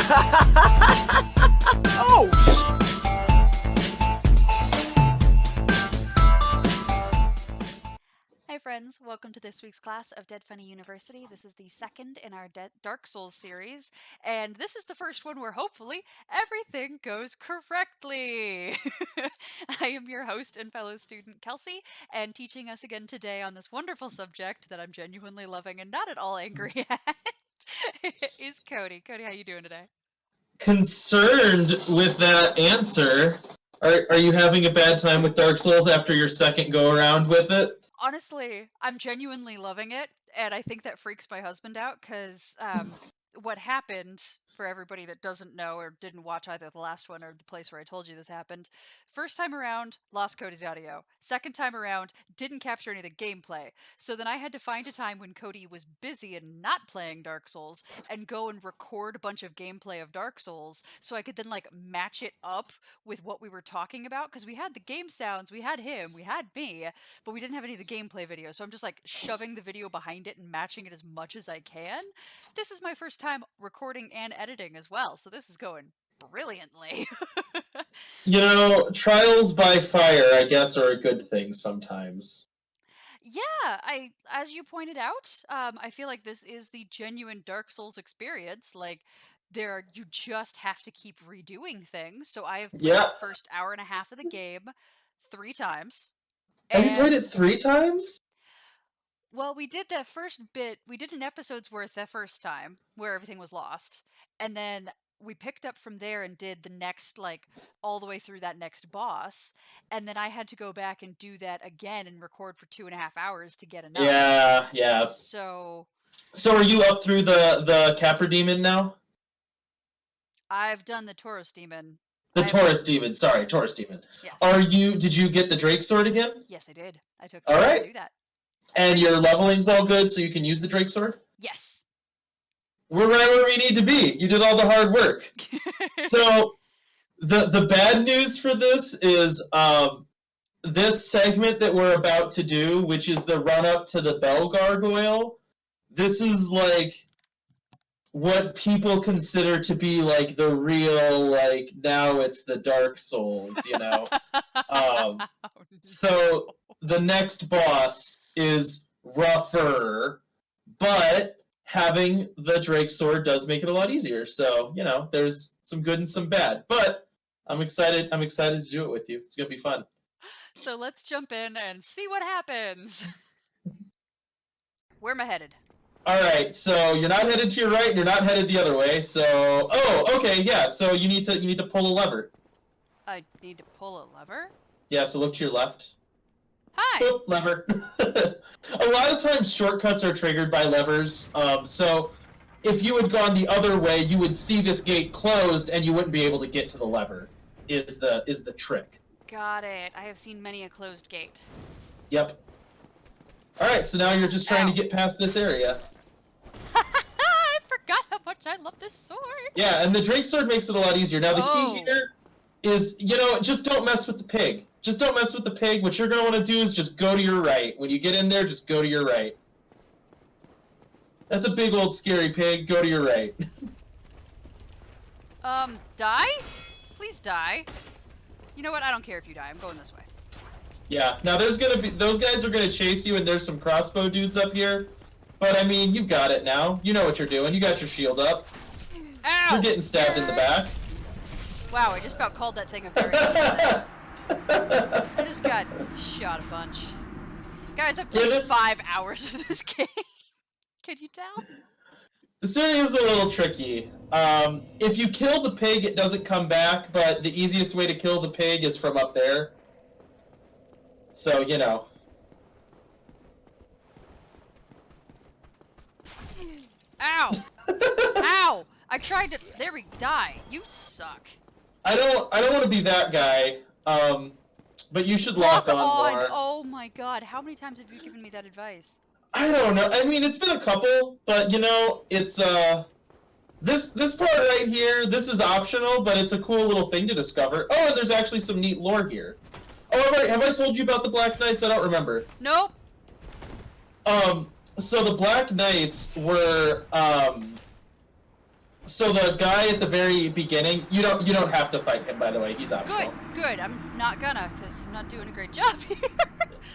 Oh, Hi friends, welcome to this week's class of Dead Funny University. This is the second in our Dark Souls series, and this is the first one where hopefully everything goes correctly. I am your host and fellow student Kelsey, and teaching us again today on this wonderful subject that I'm genuinely loving and not at all angry at is Cody. Cody, how you doing today? Concerned with that answer. Are you having a bad time with Dark Souls after your second go around with it? Honestly, I'm genuinely loving it, and I think that freaks my husband out, because what happened, for everybody that doesn't know or didn't watch either the last one or the place where I told you this happened, first time around, lost Cody's audio. Second time around, didn't capture any of the gameplay. So then I had to find a time when Cody was busy and not playing Dark Souls and go and record a bunch of gameplay of Dark Souls so I could then like match it up with what we were talking about, because we had the game sounds, we had him, we had me, but we didn't have any of the gameplay video. So I'm just like shoving the video behind it and matching it as much as I can. This is my first time recording and editing as well, so this is going brilliantly. You know, trials by fire, I guess, are a good thing sometimes. Yeah, as you pointed out, I feel like this is the genuine Dark Souls experience. Like, you just have to keep redoing things. So I have played the first hour and a half of the game 3 times. Have you played it 3 times? Well, we did that first bit, we did an episode's worth that first time, where everything was lost, and then we picked up from there and did the next, like, all the way through that next boss, and then I had to go back and do that again and record for 2.5 hours to get enough. Yeah. So are you up through the Capra Demon now? I've done the Taurus Demon. Taurus Demon, Taurus Demon. Yes. Did you get the Drake Sword again? Yes, I did. I took time to do that. And your leveling's all good, so you can use the Drake Sword? Yes. We're right where we need to be. You did all the hard work. So, the bad news for this is this segment that we're about to do, which is the run-up to the Bell Gargoyle, this is, like, what people consider to be, like, the real, like, now it's the Dark Souls, you know? So, the next boss is rougher, but having the Drake Sword does make it a lot easier. So, you know, there's some good and some bad. But I'm excited to do it with you. It's going to be fun. So let's jump in and see what happens. Where am I headed? All right, so you're not headed to your right, and you're not headed the other way. So, okay, yeah. So you need to pull a lever. I need to pull a lever? Yeah, so look to your left. Hi. Boop, lever. A lot of times shortcuts are triggered by levers. So if you had gone the other way, you would see this gate closed and you wouldn't be able to get to the lever. Is the trick. Got it. I have seen many a closed gate. Yep. All right, so now you're just trying to get past this area. I forgot how much I love this sword. Yeah, and the Drake Sword makes it a lot easier. Now the key here is, you know, just don't mess with the pig. Just don't mess with the pig. What you're going to want to do is just go to your right. When you get in there, just go to your right. That's a big old scary pig. Go to your right. Die? Please die. You know what? I don't care if you die. I'm going this way. Yeah. Now those guys are gonna chase you, and there's some crossbow dudes up here. But I mean, you've got it now. You know what you're doing. You got your shield up. Ow! You're getting stabbed in the back. Wow, I just about called that thing a very I just got shot a bunch. Guys, I've played 5 hours of this game. Can you tell? This area is a little tricky. If you kill the pig, it doesn't come back, but the easiest way to kill the pig is from up there. So, you know. Ow! Ow! I tried to... There we die. You suck. I don't want to be that guy. But you should lock on more. Oh my god, how many times have you given me that advice? I don't know. I mean, it's been a couple, but you know, it's this part right here, this is optional, but it's a cool little thing to discover. Oh, and there's actually some neat lore here. Oh, have I told you about the Black Knights? I don't remember. Nope. So the Black Knights were So the guy at the very beginning, you don't have to fight him, by the way. He's optional. Good. I'm not gonna, because I'm not doing a great job here.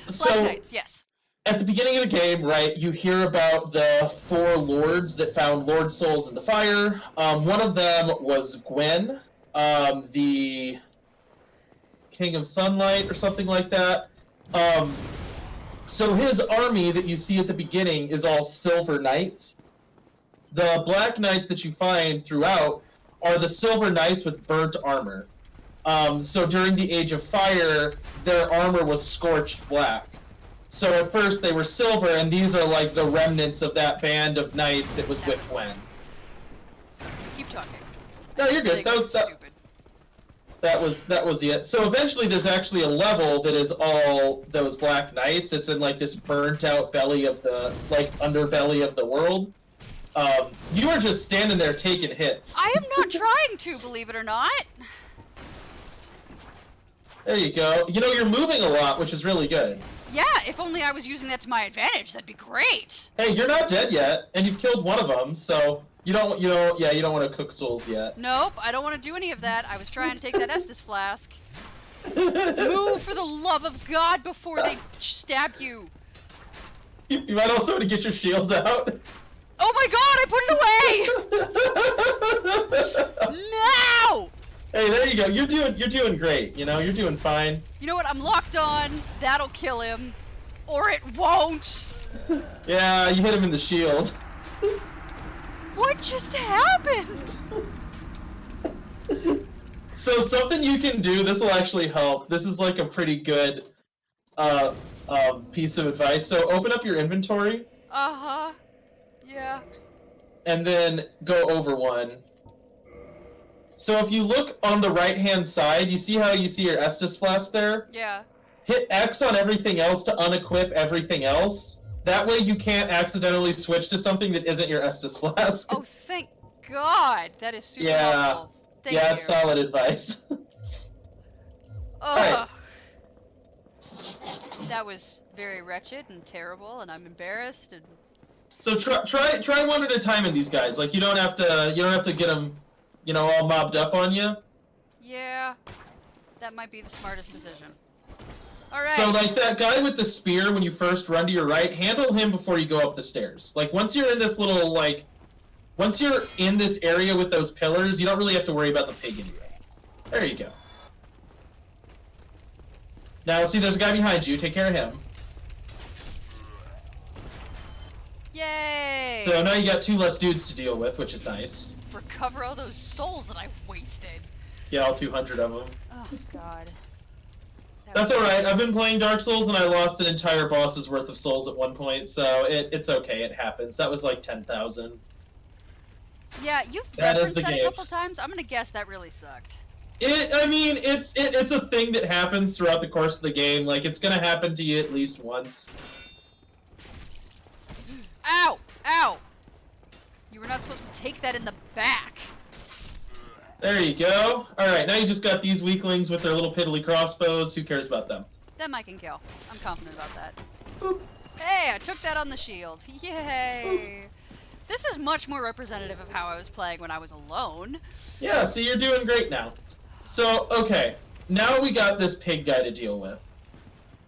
So, Black Knights, yes. At the beginning of the game, right, you hear about the 4 lords that found Lord Souls in the fire. One of them was Gwen, the King of Sunlight or something like that. So his army that you see at the beginning is all Silver Knights. The Black Knights that you find throughout are the Silver Knights with burnt armor. So during the Age of Fire, their armor was scorched black. So at first they were silver, and these are like the remnants of that band of knights that was with Gwen. Keep talking. No, you're good. Stupid. That was it. So eventually there's actually a level that is all those Black Knights. It's in like this burnt out belly of the, like, underbelly of the world. You are just standing there taking hits. I am not trying to, believe it or not. There you go. You know, you're moving a lot, which is really good. Yeah, if only I was using that to my advantage, that'd be great. Hey, you're not dead yet, and you've killed one of them, so you don't want to cook souls yet. Nope, I don't want to do any of that. I was trying to take that Estus flask. Move for the love of God before they stab you. You might also want to get your shield out. Oh my God, I put it away! No! Hey, there you go. You're doing great. You know, you're doing fine. You know what? I'm locked on. That'll kill him. Or it won't. Yeah, you hit him in the shield. What just happened? So something you can do, this will actually help. This is like a pretty good piece of advice. So open up your inventory. Uh-huh. Yeah. And then go over one. So if you look on the right-hand side, you see how you see your Estus flask there? Yeah. Hit X on everything else to unequip everything else. That way you can't accidentally switch to something that isn't your Estus flask. Oh, thank God. That is super helpful. Thank you. It's solid advice. Ugh. Right. That was very wretched and terrible, and I'm embarrassed. And so try one at a time in these guys. Like you don't have to get them, you know, all mobbed up on you. Yeah, that might be the smartest decision. All right. So like that guy with the spear, when you first run to your right, handle him before you go up the stairs. Like once you're in this little once you're in this area with those pillars, you don't really have to worry about the pig anyway. There you go. Now see, there's a guy behind you. Take care of him. Yay! So now you got 2 less dudes to deal with, which is nice. Recover all those souls that I wasted. Yeah, all 200 of them. Oh God. That's alright. I've been playing Dark Souls and I lost an entire boss's worth of souls at one point, so it's okay. It happens. That was like 10,000. Yeah, you've referenced that a couple times. I'm gonna guess that really sucked. I mean, it's a thing that happens throughout the course of the game. Like, it's gonna happen to you at least once. Ow! Ow! You were not supposed to take that in the back. There you go. Alright, now you just got these weaklings with their little piddly crossbows. Who cares about them? Them I can kill. I'm confident about that. Boop. Hey, I took that on the shield. Yay! Boop. This is much more representative of how I was playing when I was alone. Yeah, see, you're doing great now. So, okay. Now we got this pig guy to deal with.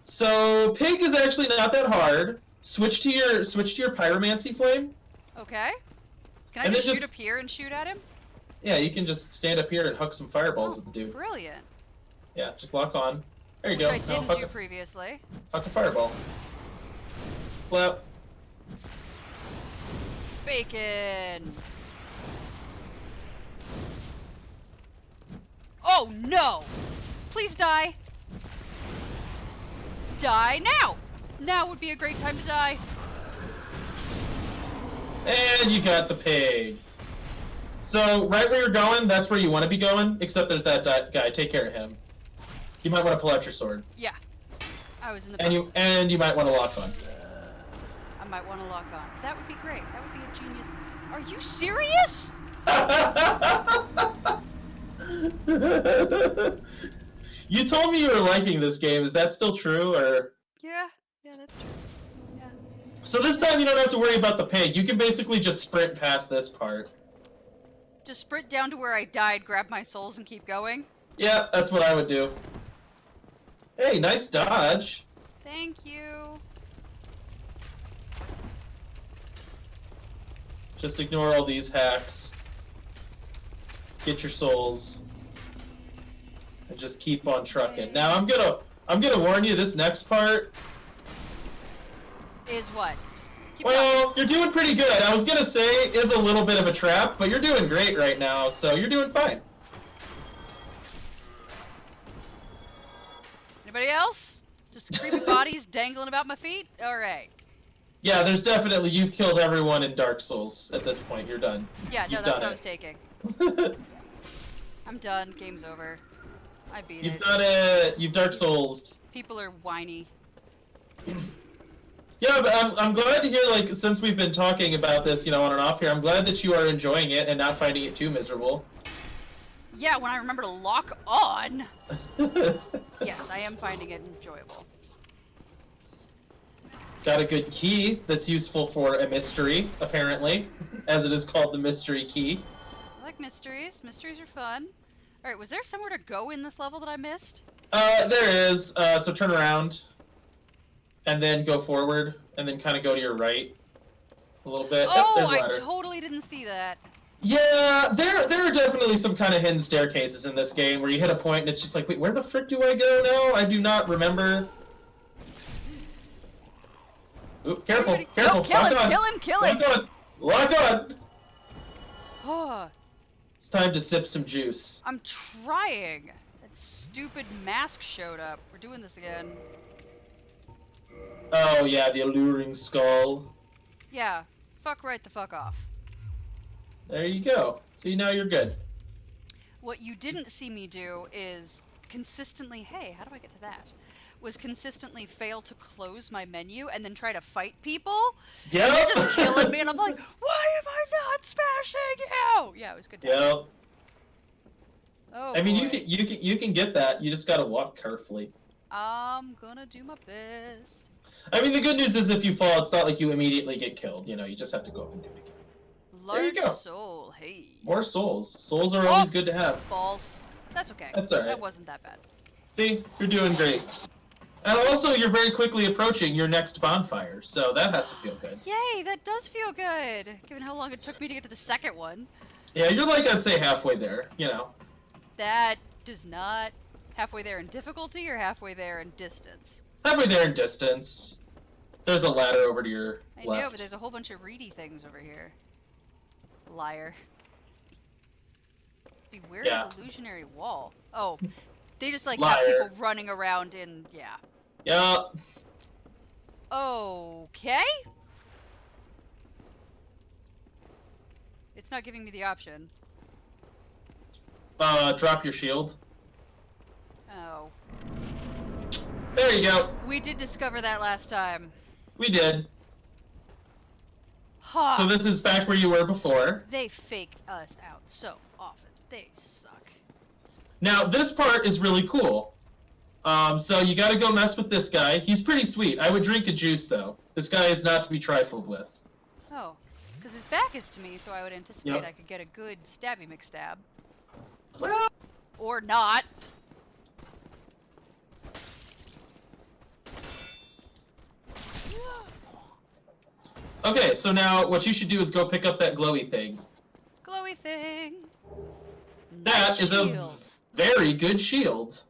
So, pig is actually not that hard. Switch to your pyromancy flame. Okay. Can I just shoot up here and shoot at him? Yeah, you can just stand up here and huck some fireballs at the dude. Brilliant. Yeah, just lock on. There you Which go. I didn't do previously. Huck a fireball. Flap. Bacon. Oh no! Please die. Die now! Now would be a great time to die. And you got the pig. So, right where you're going, that's where you want to be going, except there's that guy. Take care of him. You might want to pull out your sword. Yeah. I was in the And you might want to lock on. I might want to lock on. That would be great. That would be a genius. Are you serious? You told me you were liking this game. Is that still true, or? Yeah, that's true. Yeah. So this time you don't have to worry about the pig. You can basically just sprint past this part. Just sprint down to where I died, grab my souls, and keep going. Yeah, that's what I would do. Hey, nice dodge. Thank you. Just ignore all these hacks. Get your souls. And just keep on trucking. Now I'm gonna warn you, this next part is what? Keep well, going. You're doing pretty good. I was gonna say is a little bit of a trap, but you're doing great right now, so you're doing fine. Anybody else? Just creepy bodies dangling about my feet? Alright. Yeah, there's definitely, you've killed everyone in Dark Souls at this point. You're done. Yeah, no, that's what I was taking. I'm done. Game's over. I beat it. You've done it. You've Dark Souls. People are whiny. Yeah, but I'm glad to hear, like, since we've been talking about this, on and off here, I'm glad that you are enjoying it and not finding it too miserable. Yeah, when I remember to lock on. Yes, I am finding it enjoyable. Got a good key that's useful for a mystery, apparently, as it is called the mystery key. I like mysteries. Mysteries are fun. Alright, was there somewhere to go in this level that I missed? There is. So turn around, and then go forward, and then kind of go to your right a little bit. Oh, I totally didn't see that. Yeah, there are definitely some kind of hidden staircases in this game where you hit a point and it's just like, wait, where the frick do I go now? I do not remember. Ooh, careful, Everybody, careful. No, kill him! Lock on! Oh, It's time to sip some juice. I'm trying. That stupid mask showed up. We're doing this again. Oh yeah, the alluring skull. Yeah, fuck right the fuck off. There you go. See, now you're good. What you didn't see me do is consistently, hey, how do I get to that? Was consistently fail to close my menu and then try to fight people. Yeah. And they're just killing me and I'm like, why am I not smashing you? Yeah, it was good. Yep. Oh, I mean, boy. you can get that. You just gotta walk carefully. I'm gonna do my best. I mean, the good news is if you fall, it's not like you immediately get killed. You just have to go up and do it again. Large there you go. soul, hey. More souls. Souls are always good to have. Balls. That's okay. That's alright. That wasn't that bad. See, you're doing great. And also, you're very quickly approaching your next bonfire, so that has to feel good. Yay, that does feel good, given how long it took me to get to the second one. Yeah, you're like, I'd say halfway there, That does not... Halfway there in difficulty or halfway there in distance? Halfway there in distance. There's a ladder over to your left. I know, but there's a whole bunch of reedy things over here. Liar. Beware of illusionary wall. Oh, they just like have people running around in... Yeah. Yup. Okay. It's not giving me the option. Drop your shield. Oh. There you go. We did discover that last time. We did. Huh. So this is back where you were before. They fake us out so often. They suck. Now, this part is really cool. So you gotta go mess with this guy. He's pretty sweet. I would drink a juice, though. This guy is not to be trifled with. Oh. Because his back is to me, so I would anticipate I could get a good stabby McStab. Well... Or not. Okay, so now what you should do is go pick up that glowy thing. Glowy thing. That is a very good shield.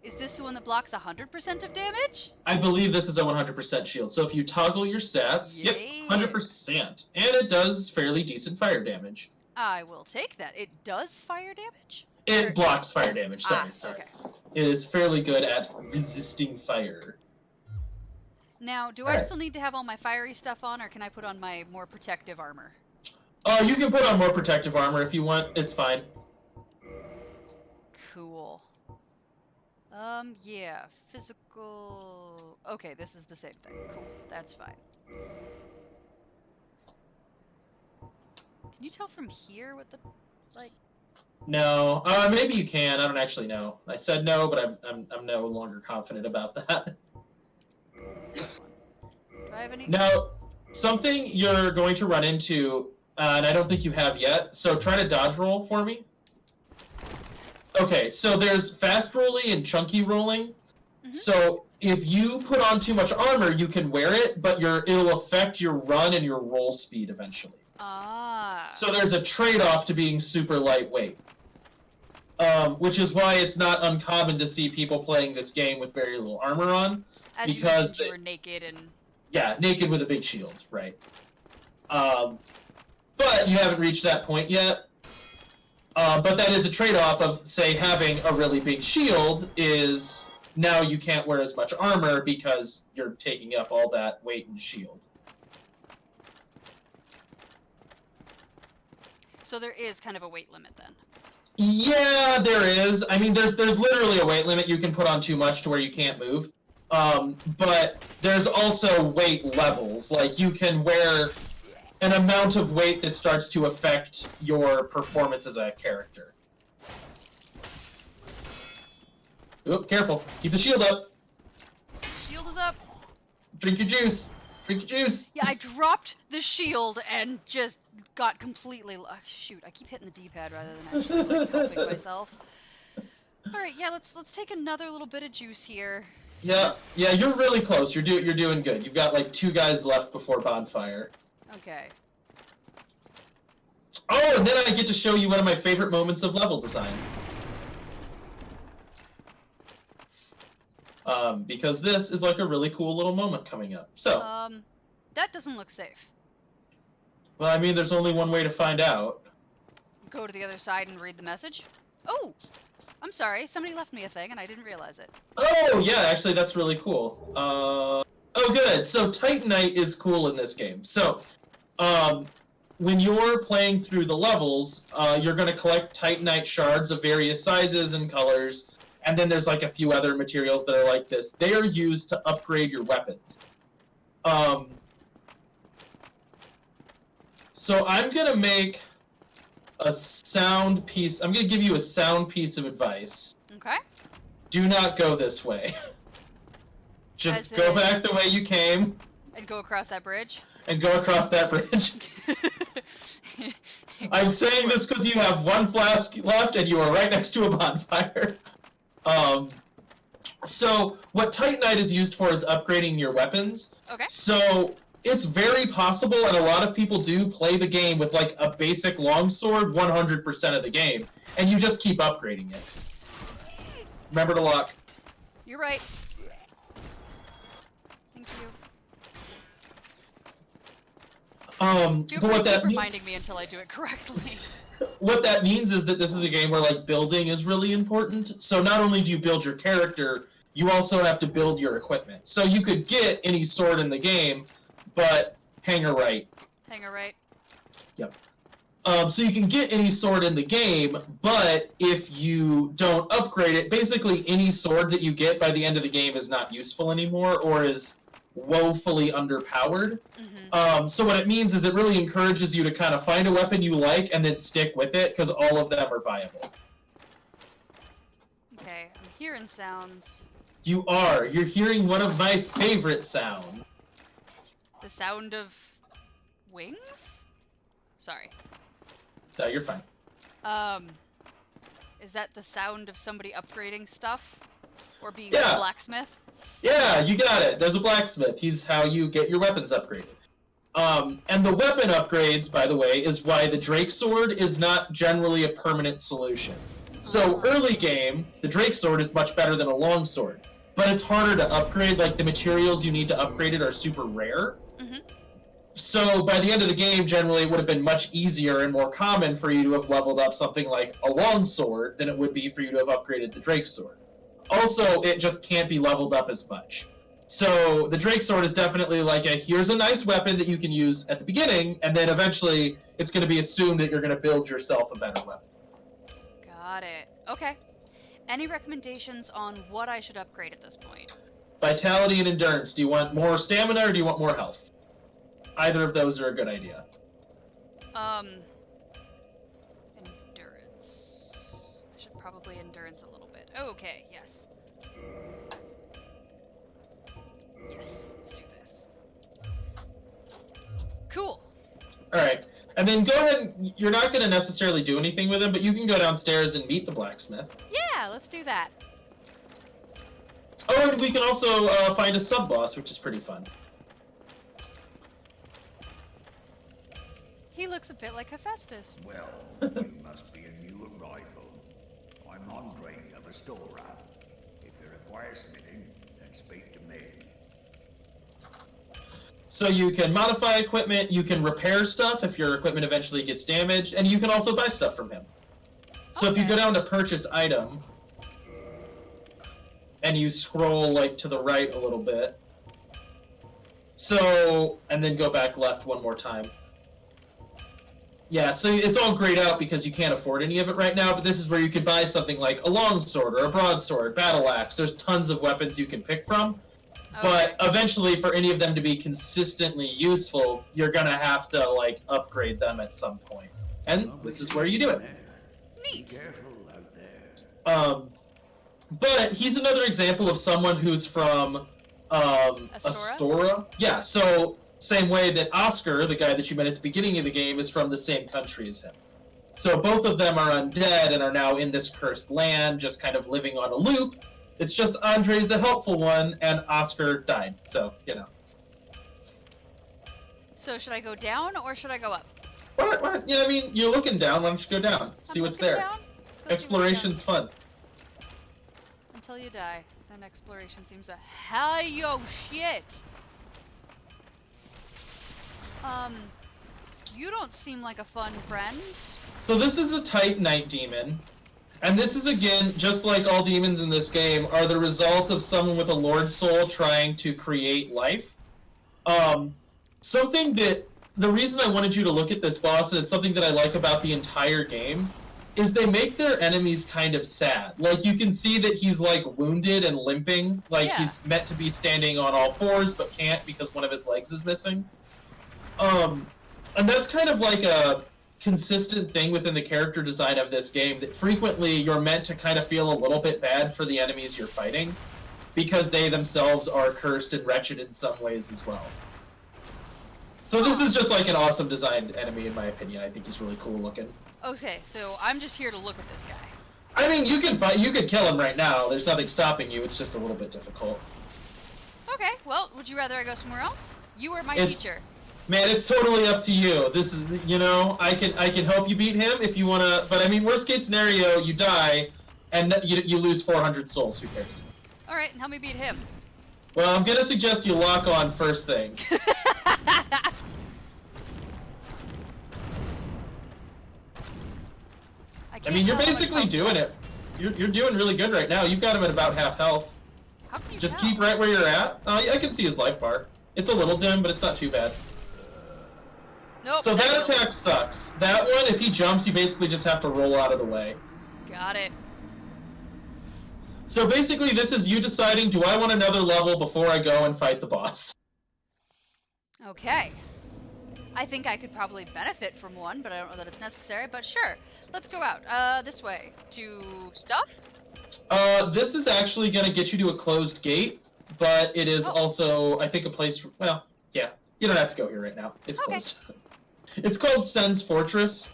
Is this the one that blocks 100% of damage? I believe this is a 100% shield. So if you toggle your stats, yep, 100%. And it does fairly decent fire damage. I will take that. It does fire damage? It blocks fire damage, sorry. Okay. It is fairly good at resisting fire. Now, do I still need to have all my fiery stuff on, or can I put on my more protective armor? Oh, you can put on more protective armor if you want. It's fine. Cool. Yeah. Physical... Okay, this is the same thing. Cool. That's fine. Can you tell from here what the... like... No. Maybe you can. I don't actually know. I said no, but I'm no longer confident about that. This one. Do I have any... Now, something you're going to run into and I don't think you have yet. So try to dodge roll for me. Okay, so there's fast rolling and chunky rolling. Mm-hmm. So if you put on too much armor, you can wear it, but it'll affect your run and your roll speed eventually. Ah. So there's a trade-off to being super lightweight. Which is why it's not uncommon to see people playing this game with very little armor on. As because you were naked and... Yeah, naked with a big shield, right. But you haven't reached that point yet. But that is a trade-off of, say, having a really big shield is now you can't wear as much armor because you're taking up all that weight and shield. So there is kind of a weight limit then? Yeah, there is. I mean, there's literally a weight limit. You can put on too much to where you can't move. But there's also weight levels. Like, you can wear an amount of weight that starts to affect your performance as a character. Oop, careful. Keep the shield up. Shield is up. Drink your juice. Drink your juice. Yeah, I dropped the shield and just got completely... shoot, I keep hitting the D-pad rather than actually helping myself. Alright, yeah, let's take another little bit of juice here. Yeah, you're really close. You're doing good. You've got like 2 guys left before bonfire. Okay. Oh, and then I get to show you one of my favorite moments of level design. Because this is like a really cool little moment coming up. So. That doesn't look safe. Well, I mean, there's only one way to find out. Go to the other side and read the message? Oh! I'm sorry, somebody left me a thing and I didn't realize it. Oh, yeah, actually, that's really cool. Oh, good. So, Titanite is cool in this game. So, when you're playing through the levels, you're going to collect Titanite shards of various sizes and colors, and then there's like a few other materials that are like this. They are used to upgrade your weapons. So I'm going to make a sound piece. I'm going to give you a sound piece of advice. Okay. Do not go this way. Just go back the way you came. And go across that bridge? And go across that bridge. I'm saying this because you have 1 flask left and you are right next to a bonfire. So what Titanite is used for is upgrading your weapons. Okay. So it's very possible, and a lot of people do play the game with like a basic longsword 100% of the game, and you just keep upgrading it. Remember to lock. You're right. Thank you. Feel free to keep reminding me until I do it correctly. What that means is that this is a game where like building is really important. So not only do you build your character, you also have to build your equipment. So you could get any sword in the game, but hanger right. Hanger right. Yep. So you can get any sword in the game, but if you don't upgrade it, basically any sword that you get by the end of the game is not useful anymore or is woefully underpowered. Mm-hmm. So what it means is it really encourages you to kind of find a weapon you like and then stick with it, because all of them are viable. Okay, I'm hearing sounds. You are. You're hearing one of my favorite sounds. The sound of wings? Sorry. No, you're fine. Is that the sound of somebody upgrading stuff? Or being a blacksmith? Yeah, you got it. There's a blacksmith. He's how you get your weapons upgraded. And the weapon upgrades, by the way, is why the Drake Sword is not generally a permanent solution. So early game, the Drake Sword is much better than a long sword. But it's harder to upgrade, like the materials you need to upgrade it are super rare. Mm-hmm. So by the end of the game, generally it would have been much easier and more common for you to have leveled up something like a long sword than it would be for you to have upgraded the Drake Sword. Also, it just can't be leveled up as much. So the Drake Sword is definitely like here's a nice weapon that you can use at the beginning, and then eventually it's going to be assumed that you're going to build yourself a better weapon. Got it. Okay. Any recommendations on what I should upgrade at this point? Vitality and endurance. Do you want more stamina or do you want more health? Either of those are a good idea. Endurance. I should probably endurance a little bit. Oh, okay, yes. Yes, let's do this. Cool. Alright. And then go ahead, you're not going to necessarily do anything with him, but you can go downstairs and meet the blacksmith. Yeah, let's do that. Oh, and we can also find a sub-boss, which is pretty fun. He looks a bit like Hephaestus. Well, you must be a new arrival. I'm Andre, a restorer. If you require smithing, then speak to me. So you can modify equipment, you can repair stuff if your equipment eventually gets damaged, and you can also buy stuff from him. So if you go down to purchase item, and you scroll like to the right a little bit, so, and then go back left one more time. Yeah, so it's all grayed out because you can't afford any of it right now, but this is where you could buy something like a longsword or a broadsword, battle axe. There's tons of weapons you can pick from. But eventually, for any of them to be consistently useful, you're gonna have to like upgrade them at some point, and this is where you do it. Neat. Careful out there. But he's another example of someone who's from Astora. Yeah. So same way that Oscar, the guy that you met at the beginning of the game, is from the same country as him. So both of them are undead and are now in this cursed land, just kind of living on a loop. It's just Andre's a helpful one, and Oscar died. So, you know. So should I go down or should I go up? What? Yeah, I mean, you're looking down. Why don't you go down? See what's there. Exploration's fun. Until you die. Then exploration seems a hell yo shit. You don't seem like a fun friend. So this is a tight night demon. And this is, again, just like all demons in this game, are the result of someone with a Lord Soul trying to create life. Something that, the reason I wanted you to look at this boss, and it's something that I like about the entire game, is they make their enemies kind of sad. Like, you can see that he's, like, wounded and limping. Like, he's meant to be standing on all fours, but can't because one of his legs is missing. And that's kind of like a consistent thing within the character design of this game, that frequently you're meant to kind of feel a little bit bad for the enemies you're fighting because they themselves are cursed and wretched in some ways as well. So this is just like an awesome designed enemy in my opinion. I think he's really cool looking. Okay, so I'm just here to look at this guy. I mean, you could kill him right now. There's nothing stopping you. It's just a little bit difficult. Okay, well, would you rather I go somewhere else? You are my teacher. Man, it's totally up to you. This is, you know, I can help you beat him if you want to, but I mean, worst case scenario, you die, and you lose 400 souls. Who cares? All right, and help me beat him. Well, I'm gonna suggest you lock on first thing. I mean, you're basically doing it. You're doing really good right now. You've got him at about half health. How can you Just tell? keep right where you're at. I can see his life bar. It's a little dim, but it's not too bad. Nope. So that attack sucks. That one, if he jumps, you basically just have to roll out of the way. Got it. So basically, this is you deciding, do I want another level before I go and fight the boss? Okay. I think I could probably benefit from one, but I don't know that it's necessary, but sure. Let's go out. This way. To stuff? This is actually going to get you to a closed gate, but it is also, I think, a place, well, yeah. You don't have to go here right now. It's closed. It's called Sen's Fortress,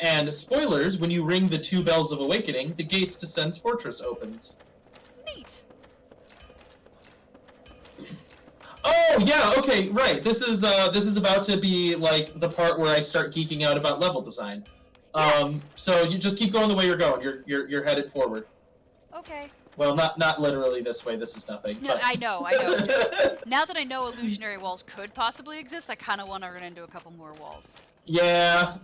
and spoilers, when you ring the 2 bells of awakening, the gates to Sen's Fortress opens. Neat. Oh, yeah, okay, right. This is about to be, like, the part where I start geeking out about level design. Yes. So you just keep going the way you're going. You're headed forward. Okay. Well, not literally this way. This is nothing. No, but... I know. Now that I know illusionary walls could possibly exist, I kind of want to run into a couple more walls. Yeah.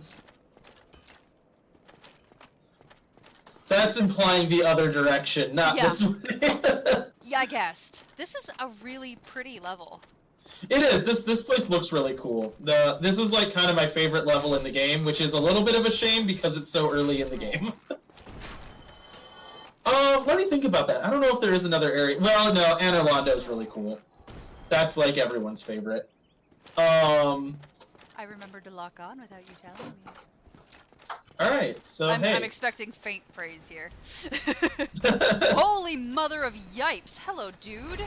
That's implying the other direction, not this way. Yeah, I guessed. This is a really pretty level. It is. This place looks really cool. This is like kind of my favorite level in the game, which is a little bit of a shame because it's so early in the game. Let me think about that. I don't know if there is another area. Well, no, Anor Londo is really cool. That's like everyone's favorite. I remembered to lock on without you telling me. Alright, so I'm hey. expecting faint praise here. Holy mother of yipes! Hello, dude!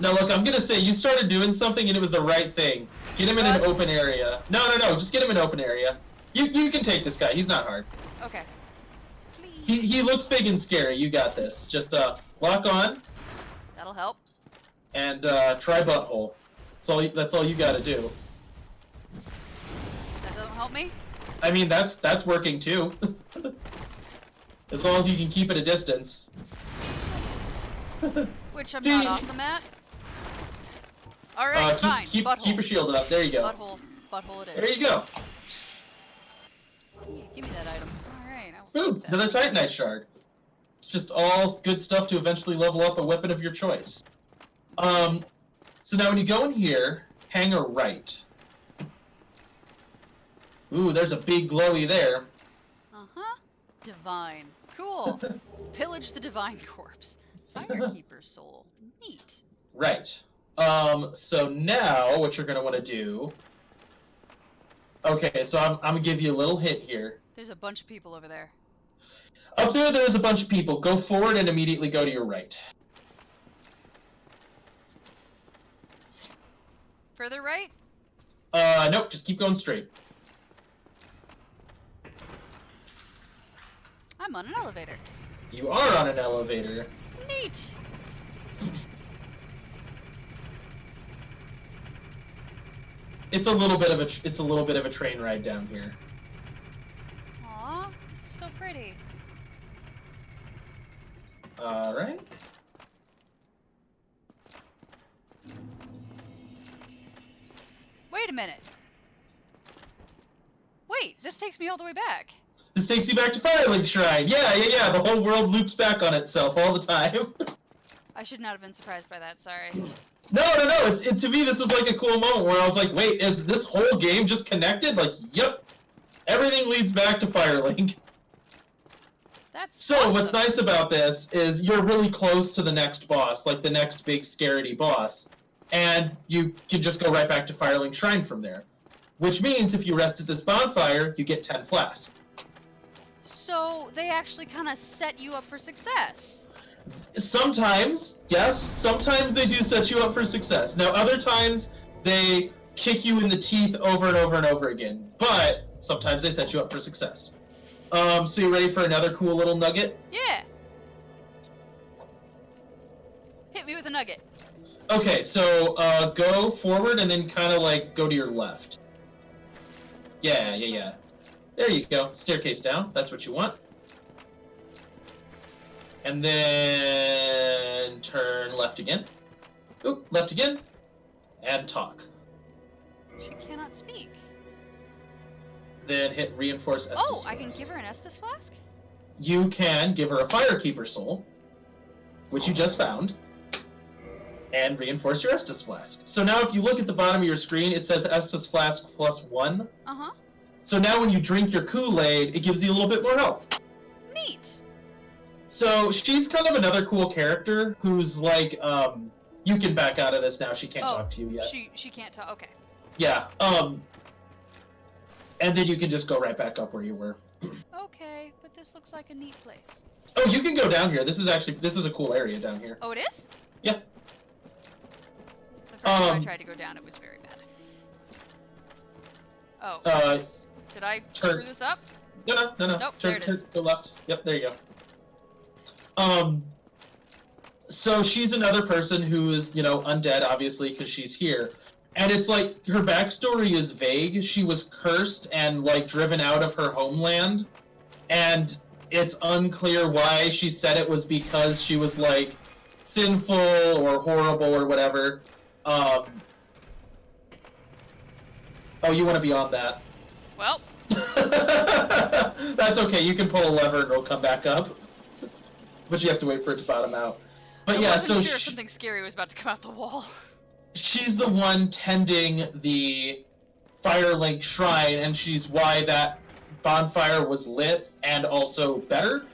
Now, look, I'm gonna say you started doing something and it was the right thing. Get him in an open area. No, just get him in an open area. You can take this guy. He's not hard. Okay. Please. He looks big and scary. You got this. Just lock on. That'll help. And try butthole. That's all you gotta do. That doesn't help me? I mean, that's working too. As long as you can keep at a distance. Which I'm not awesome at. Alright, fine. Keep your shield up. There you go. Butthole it is. There you go. Give me that item. Alright, Boom! Another Titanite shard. It's just all good stuff to eventually level up a weapon of your choice. So now when you go in here, hang a right. Ooh, there's a big glowy there. Uh-huh. Divine. Cool. Pillage the divine corpse. Firekeeper's soul. Neat. Right. So now what you're gonna want to do... Okay, so I'm gonna give you a little hint here. There's a bunch of people over there. Up there's a bunch of people. Go forward and immediately go to your right. Further right? Nope, just keep going straight. I'm on an elevator. You are on an elevator. Neat! It's a little bit of a train ride down here. Aw, this is so pretty. All right. Wait a minute. Wait, this takes me all the way back. This takes you back to Firelink Shrine. Yeah. The whole world loops back on itself all the time. I should not have been surprised by that, sorry. No. To me, this was like a cool moment where I was like, wait, is this whole game just connected? Like, yep. Everything leads back to Firelink. That's So awesome. what's nice about this is you're really close to the next boss, like the next big scaredy boss. And you can just go right back to Firelink Shrine from there. Which means if you rest at this bonfire, you get 10 flasks. So they actually kind of set you up for success. Sometimes, yes, sometimes they do set you up for success. Now, other times, they kick you in the teeth over and over and over again. But sometimes they set you up for success. So you ready for another cool little nugget? Yeah. Hit me with a nugget. Okay, so go forward and then kind of like go to your left. Yeah. There you go. Staircase down. That's what you want. And then turn left again. Oop, left again. And talk. She cannot speak. Then hit reinforce Estus Oh, I can flask. give her an Estus flask? You can give her a Firekeeper soul, which you just found, and reinforce your Estus flask. So now if you look at the bottom of your screen, it says Estus flask +1. Uh-huh. So now when you drink your Kool-Aid, it gives you a little bit more health. Neat. So she's kind of another cool character who's like, you can back out of this now. She can't talk to you yet. She can't talk. Okay. Yeah. And then you can just go right back up where you were. Okay, but this looks like a neat place. Oh, you can go down here. This is a cool area down here. Oh, it is? Yeah. The first time I tried to go down, it was very bad. Oh. Did I screw this up? No. Nope, there it is. Go left. Yep, there you go. So she's another person who is, undead, obviously, because she's here. And it's like, her backstory is vague. She was cursed and, driven out of her homeland. And it's unclear why. She said it was because she was, sinful or horrible or whatever. Oh, you want to be on that. Well. That's okay. You can pull a lever and it'll come back up. But you have to wait for it to bottom out. But I wasn't so sure if something scary was about to come out the wall. She's the one tending the Firelink Shrine, and she's why that bonfire was lit and also better.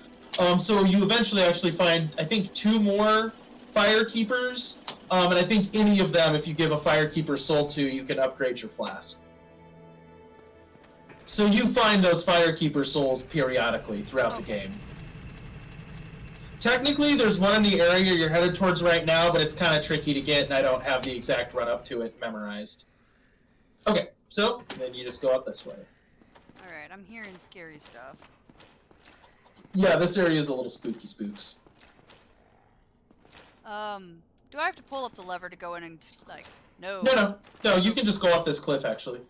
So you eventually actually find, I think, 2 more Firekeepers, and I think any of them, if you give a Firekeeper soul to, you can upgrade your flask. So you find those Firekeeper souls periodically throughout the game. Technically, there's one in the area you're headed towards right now, but it's kind of tricky to get, and I don't have the exact run up to it memorized. Okay, so then you just go up this way. Alright, I'm hearing scary stuff. Yeah, this area is a little spooky spooks. Do I have to pull up the lever to go in and, like, no? No, you can just go off this cliff, actually.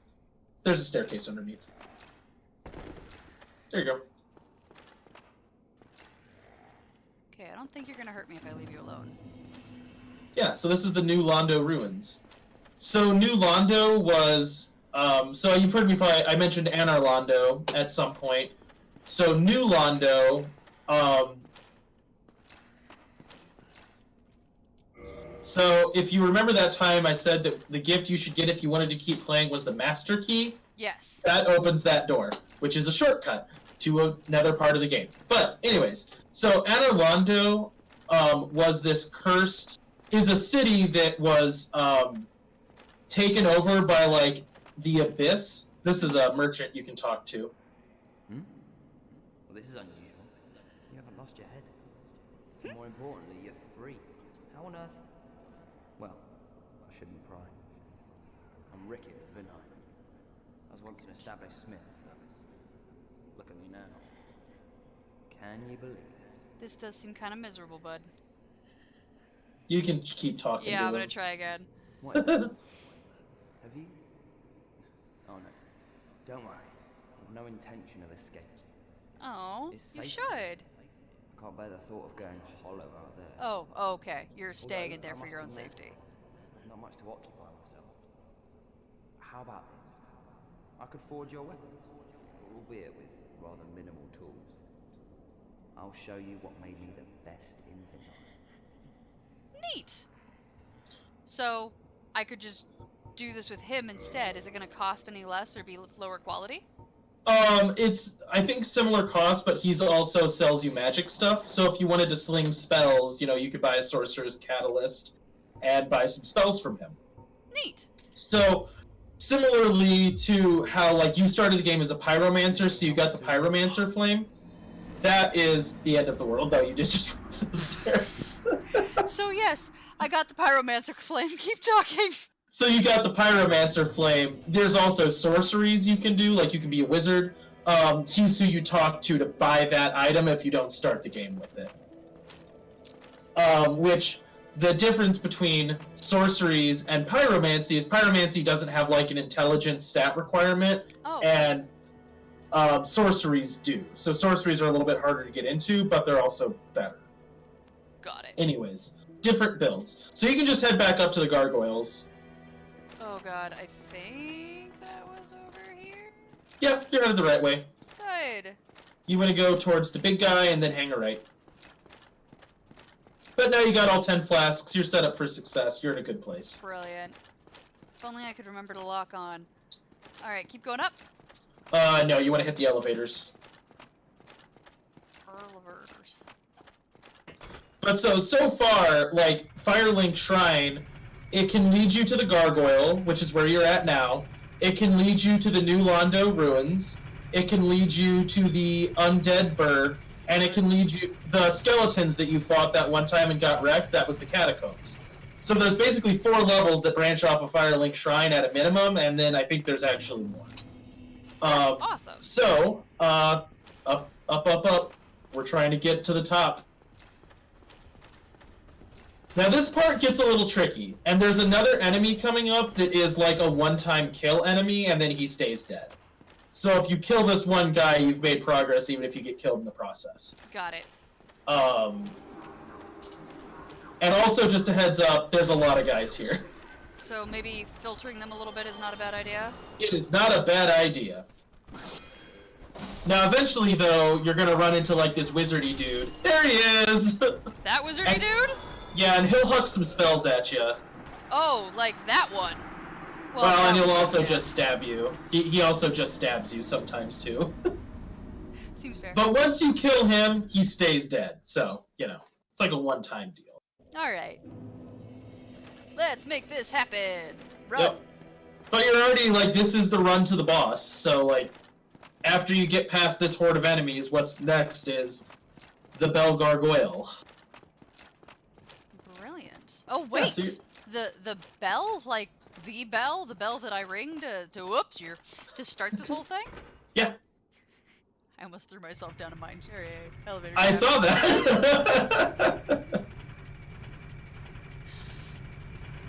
There's a staircase underneath. There you go. Okay, I don't think you're gonna hurt me if I leave you alone. Yeah, so this is the new Londo Ruins. So New Londo was, so you've heard me probably, I mentioned Anar Londo at some point. So New Londo, so if you remember that time I said that the gift you should get if you wanted to keep playing was the Master Key? Yes. That opens that door, which is a shortcut to another part of the game. But anyways, so Anar Londo was this cursed, is a city that was taken over by, like, the Abyss. This is a merchant you can talk to. Well, this is unusual. You haven't lost your head. And more importantly, you're free. How on earth? Well, I shouldn't pry. I'm Ricky of Vinine. I was once an established smith. Look at me now. Can you believe it? This does seem kind of miserable, bud. You can keep talking Yeah, to I'm gonna them. try again. What? Have you? Oh no. Don't worry. I've no intention of escape. Oh, It's you safe. should. I can't bear the thought of going hollow out there. Oh, okay. You're staying in there I for your own must admit, safety. Not much to occupy myself. How about this? I could forge your weapons, albeit with rather minimal tools. I'll show you what made me the best in Vinine. Neat. So, I could just do this with him instead. Is it going to cost any less or be lower quality? It's, I think, similar cost, but he's also sells you magic stuff. So if you wanted to sling spells, you know, you could buy a Sorcerer's Catalyst and buy some spells from him. Neat. So, similarly to how, like, you started the game as a Pyromancer, so you got the Pyromancer Flame, that is the end of the world, though you did just run up the stairs. So yes, I got the Pyromancer Flame. Keep talking. So you got the Pyromancer Flame. There's also sorceries you can do, like you can be a wizard. He's who you talk to buy that item if you don't start the game with it. Which, the difference between sorceries and pyromancy is pyromancy doesn't have, like, an intelligence stat requirement, Oh. and sorceries do. So sorceries are a little bit harder to get into, but they're also better. Got it. Anyways, different builds. So you can just head back up to the gargoyles. Oh god, I think that was over here? Yeah, you're headed the right way. Good. You want to go towards the big guy and then hang a right. But now you got all 10 flasks, you're set up for success, you're in a good place. Brilliant. If only I could remember to lock on. Alright, keep going up. No, you want to hit the elevators. Elevators. But so far, like, Firelink Shrine, it can lead you to the Gargoyle, which is where you're at now. It can lead you to the new Londo Ruins. It can lead you to the Undead Burg. And it can lead you... The skeletons that you fought that one time and got wrecked, that was the Catacombs. So there's basically 4 levels that branch off of Firelink Shrine at a minimum, and then I think there's actually more. Awesome. So, up. We're trying to get to the top. Now this part gets a little tricky, and there's another enemy coming up that is like a one-time kill enemy, and then he stays dead. So if you kill this one guy, you've made progress, even if you get killed in the process. Got it. And also, just a heads up, there's a lot of guys here. So maybe filtering them a little bit is not a bad idea? It is not a bad idea. Now, eventually, though, you're gonna run into, like, this wizardy dude. There he is! That wizardy dude? Yeah, and he'll huck some spells at you. Oh, like that one. Well, and that he'll was also good. just stab you. He also just stabs you sometimes, too. Seems fair. But once you kill him, he stays dead. So, you know, it's like a one-time deal. Alright. Let's make this happen. Run. Yep. But you're already, like, this is the run to the boss. So, like, after you get past this horde of enemies, what's next is the Bell Gargoyle. Brilliant. Oh wait, so the bell, like the bell that I ring to start this whole thing. Yeah. I almost threw myself down a mine elevator. I saw that.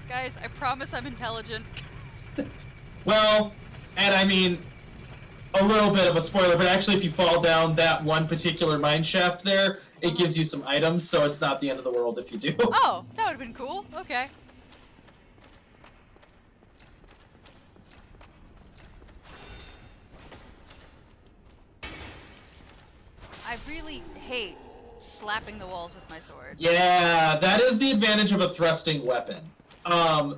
Guys, I promise I'm intelligent. Well, and I mean, a little bit of a spoiler, but actually if you fall down that one particular mine shaft there, it gives you some items, so it's not the end of the world if you do. Oh, that would have been cool. Okay. I really hate slapping the walls with my sword. Yeah, that is the advantage of a thrusting weapon.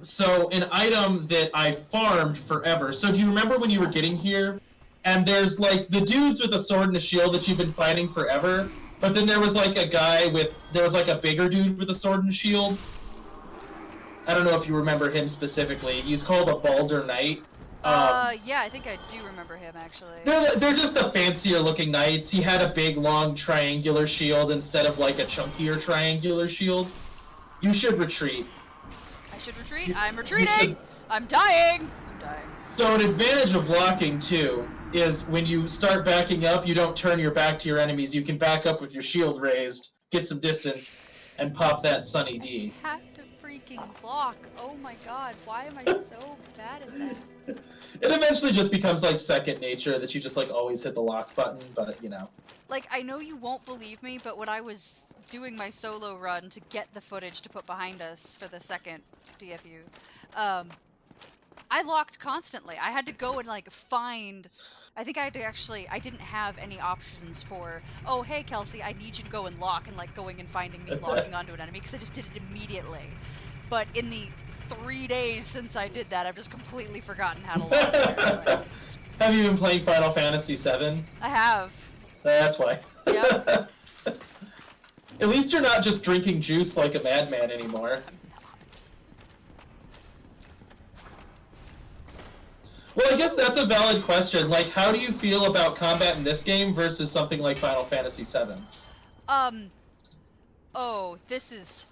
So an item that I farmed forever. So do you remember when you were getting here? And there's like the dudes with a sword and a shield that you've been fighting forever. But then there was like a bigger dude with a sword and a shield. I don't know if you remember him specifically. He's called a Balder Knight. Yeah, I think I do remember him actually. They're just the fancier looking knights. He had a big, long, triangular shield instead of like a chunkier triangular shield. You should retreat. I should retreat? I'm retreating! I'm dying! I'm dying. So an advantage of blocking, too, is when you start backing up, you don't turn your back to your enemies. You can back up with your shield raised, get some distance, and pop that Sunny D. I have to freaking block. Oh my god, why am I so bad at that? It eventually just becomes like second nature that you just like always hit the lock button, but you know. Like, I know you won't believe me, but when I was doing my solo run to get the footage to put behind us for the second DFU, I locked constantly. I had to go and like find, I think I had to actually, I didn't have any options for, oh hey Kelsey, I need you to go and lock, and like going and finding me locking onto an enemy, because I just did it immediately. But in the 3 days since I did that, I've just completely forgotten how to lock it. Have you been playing Final Fantasy VII? I have. That's why. Yep. At least you're not just drinking juice like a madman anymore. I'm not. Well, I guess that's a valid question. Like, how do you feel about combat in this game versus something like Final Fantasy VII? Oh, this is...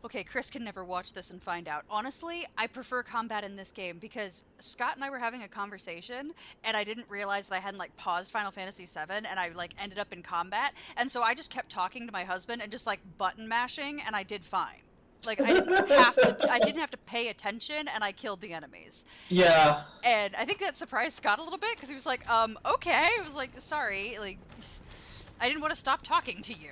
Okay, Chris can never watch this and find out. Honestly, I prefer combat in this game because Scott and I were having a conversation and I didn't realize that I hadn't like paused Final Fantasy VII and I like ended up in combat. And so I just kept talking to my husband and just like button mashing and I did fine. Like I didn't have to pay attention and I killed the enemies. Yeah. And I think that surprised Scott a little bit because he was like, okay. I was like, sorry, like I didn't want to stop talking to you.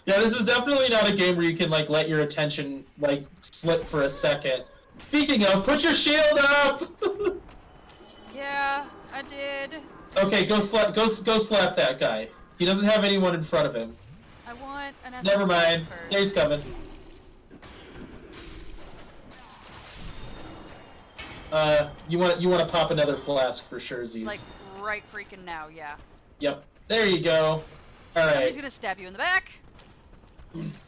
Yeah, this is definitely not a game where you can like let your attention like slip for a second. Speaking of, put your shield up. Yeah, I did. Okay, go slap that guy. He doesn't have anyone in front of him. I want an SS Never mind. first. There he's coming. You want to pop another flask for sure, Z's. Like right freaking now, yeah. Yep. There you go. All right. Somebody's gonna stab you in the back.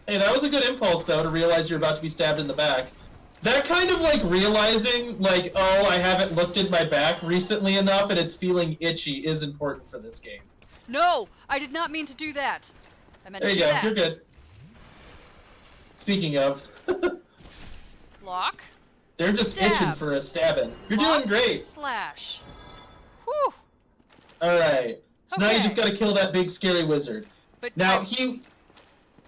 Hey, that was a good impulse, though, to realize you're about to be stabbed in the back. That kind of, like, realizing, like, oh, I haven't looked at my back recently enough and it's feeling itchy is important for this game. No! I did not mean to do that! I meant There to you do go, that. you're good. Speaking of, Lock. they're just Stab. itching for a stabbing. You're Lock, doing great. Slash. Whew! Alright. So now you Okay. just gotta kill that big scary wizard. But Now, I-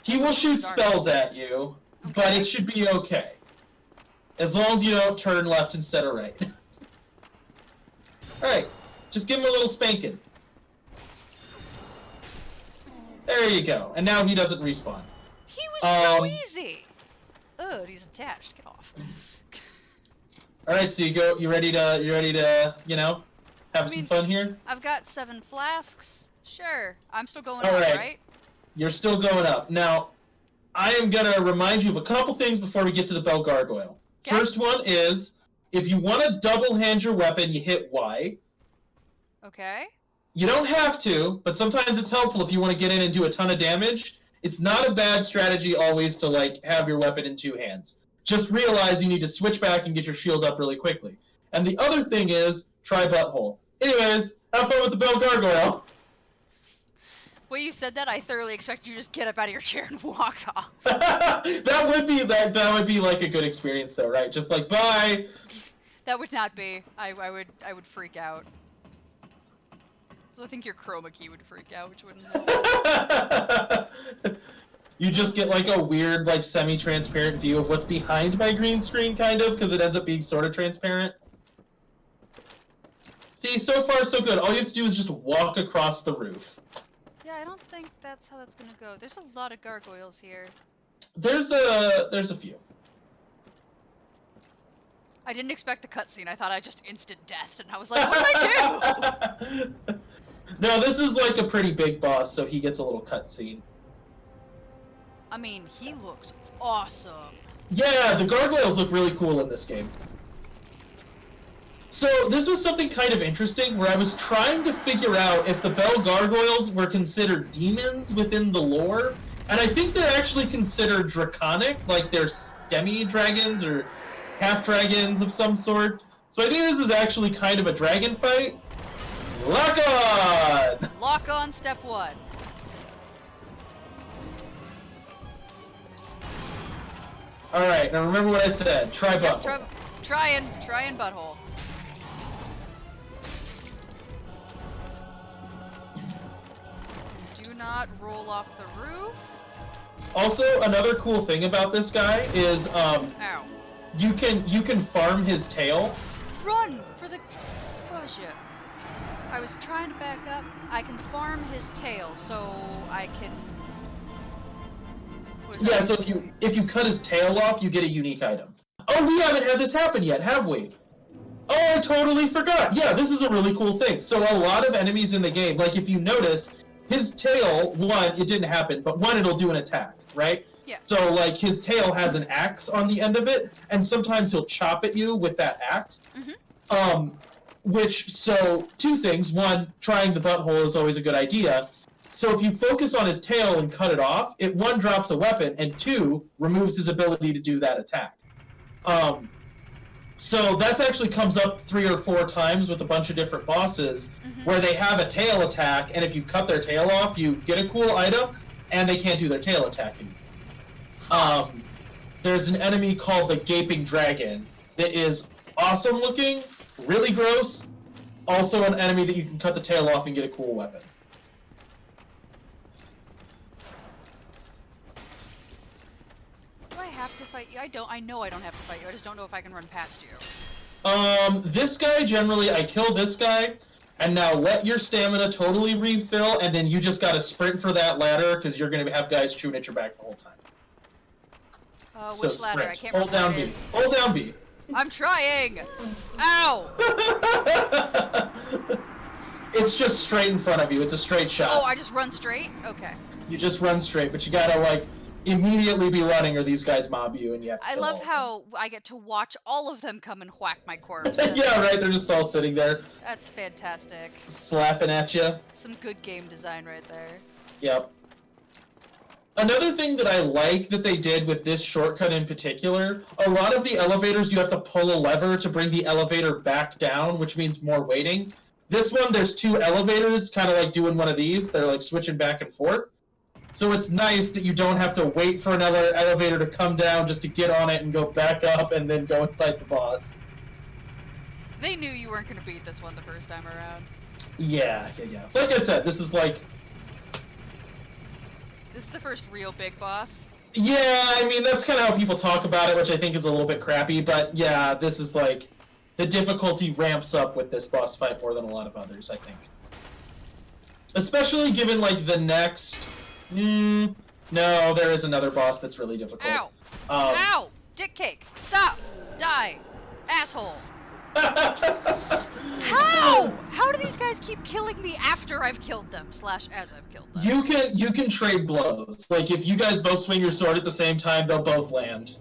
he will shoot Darn. spells at you, but Okay. it should be okay. As long as you don't turn left instead of right. Alright, just give him a little spanking. There you go. And now he doesn't respawn. He was so Um, easy! Ugh, he's attached. Get off. Alright, so you ready to, you know, have some mean- fun here? I've got 7 flasks. Sure. I'm still going All up, right. right? You're still going up. Now, I am going to remind you of a couple things before we get to the Bell Gargoyle. Okay. First one is, if you want to double hand your weapon, you hit Y. Okay. You don't have to, but sometimes it's helpful if you want to get in and do a ton of damage. It's not a bad strategy always to like have your weapon in 2 hands. Just realize you need to switch back and get your shield up really quickly. And the other thing is, try butthole. Anyways, have fun with the Bell Gargoyle. When you said that, I thoroughly expected you to just get up out of your chair and walk off. that would be like a good experience though, right? Just like bye. That would not be. I would freak out. So I think your chroma key would freak out, which wouldn't help. You just get like a weird, like semi-transparent view of what's behind my green screen, kind of, because it ends up being sort of transparent. See, so far so good. All you have to do is just walk across the roof. Yeah, I don't think that's how that's gonna go. There's a lot of gargoyles here. There's a few. I didn't expect the cutscene. I thought I just instant deathed, and I was like, what did I do? No, this is like a pretty big boss, so he gets a little cutscene. I mean, he looks awesome. Yeah, the gargoyles look really cool in this game. So this was something kind of interesting where I was trying to figure out if the Bell Gargoyles were considered demons within the lore, and I think they're actually considered draconic, like they're demi-dragons or half-dragons of some sort. So I think this is actually kind of a dragon fight. Lock on! Lock on step 1. Alright, now remember what I said. Try butthole. Try and butthole. Do not roll off the roof. Also, another cool thing about this guy is Ow. you can farm his tail. Run for the shit. I was trying to back up. I can farm his tail, so I can. Yeah, so if you cut his tail off, you get a unique item. Oh, we haven't had this happen yet, have we? Oh, I totally forgot. Yeah, this is a really cool thing. So a lot of enemies in the game, like if you notice, his tail, one, it didn't happen, but one, it'll do an attack, right? Yeah. So like his tail has an axe on the end of it, and sometimes he'll chop at you with that axe. Mm-hmm. So two things. One, trying the butthole is always a good idea. So if you focus on his tail and cut it off, it one, drops a weapon, and two, removes his ability to do that attack. So that actually comes up 3 or 4 times with a bunch of different bosses, where they have a tail attack, and if you cut their tail off, you get a cool item, and they can't do their tail attack anymore. There's an enemy called the Gaping Dragon that is awesome looking, really gross, also an enemy that you can cut the tail off and get a cool weapon. Do I have to fight you? I know I don't have to fight you. I just don't know if I can run past you. This guy, generally, I kill this guy, and now let your stamina totally refill, and then you just gotta sprint for that ladder, because you're gonna have guys chewing at your back the whole time. Which So ladder? sprint. I can't Hold remember down what it B. is. Hold down B. I'm trying! Ow! It's just straight in front of you. It's a straight shot. Oh, I just run straight? Okay. You just run straight, but you gotta, like, immediately be running or these guys mob you and you have to I kill love all of how I get to watch all of them come and whack my corpse. them. Yeah, right, they're just all sitting there, That's fantastic. slapping at you. Some good game design right there. Yep. Another thing that I like that they did with this shortcut in particular, a lot of the elevators you have to pull a lever to bring the elevator back down, which means more waiting. This one, there's 2 elevators, kind of like doing one of these. They're like switching back and forth. So it's nice that you don't have to wait for another elevator to come down just to get on it and go back up and then go and fight the boss. They knew you weren't going to beat this one the first time around. Yeah. Like I said, this is like... This is the first real big boss. Yeah, I mean, that's kind of how people talk about it, which I think is a little bit crappy, but yeah, this is like... The difficulty ramps up with this boss fight more than a lot of others, I think. Especially given, like, the next... no, there is another boss that's really difficult. Ow! Ow! Dick cake! Stop! Die! Asshole! How? How do these guys keep killing me after I've killed them, / as I've killed them? You can trade blows. Like, if you guys both swing your sword at the same time, they'll both land.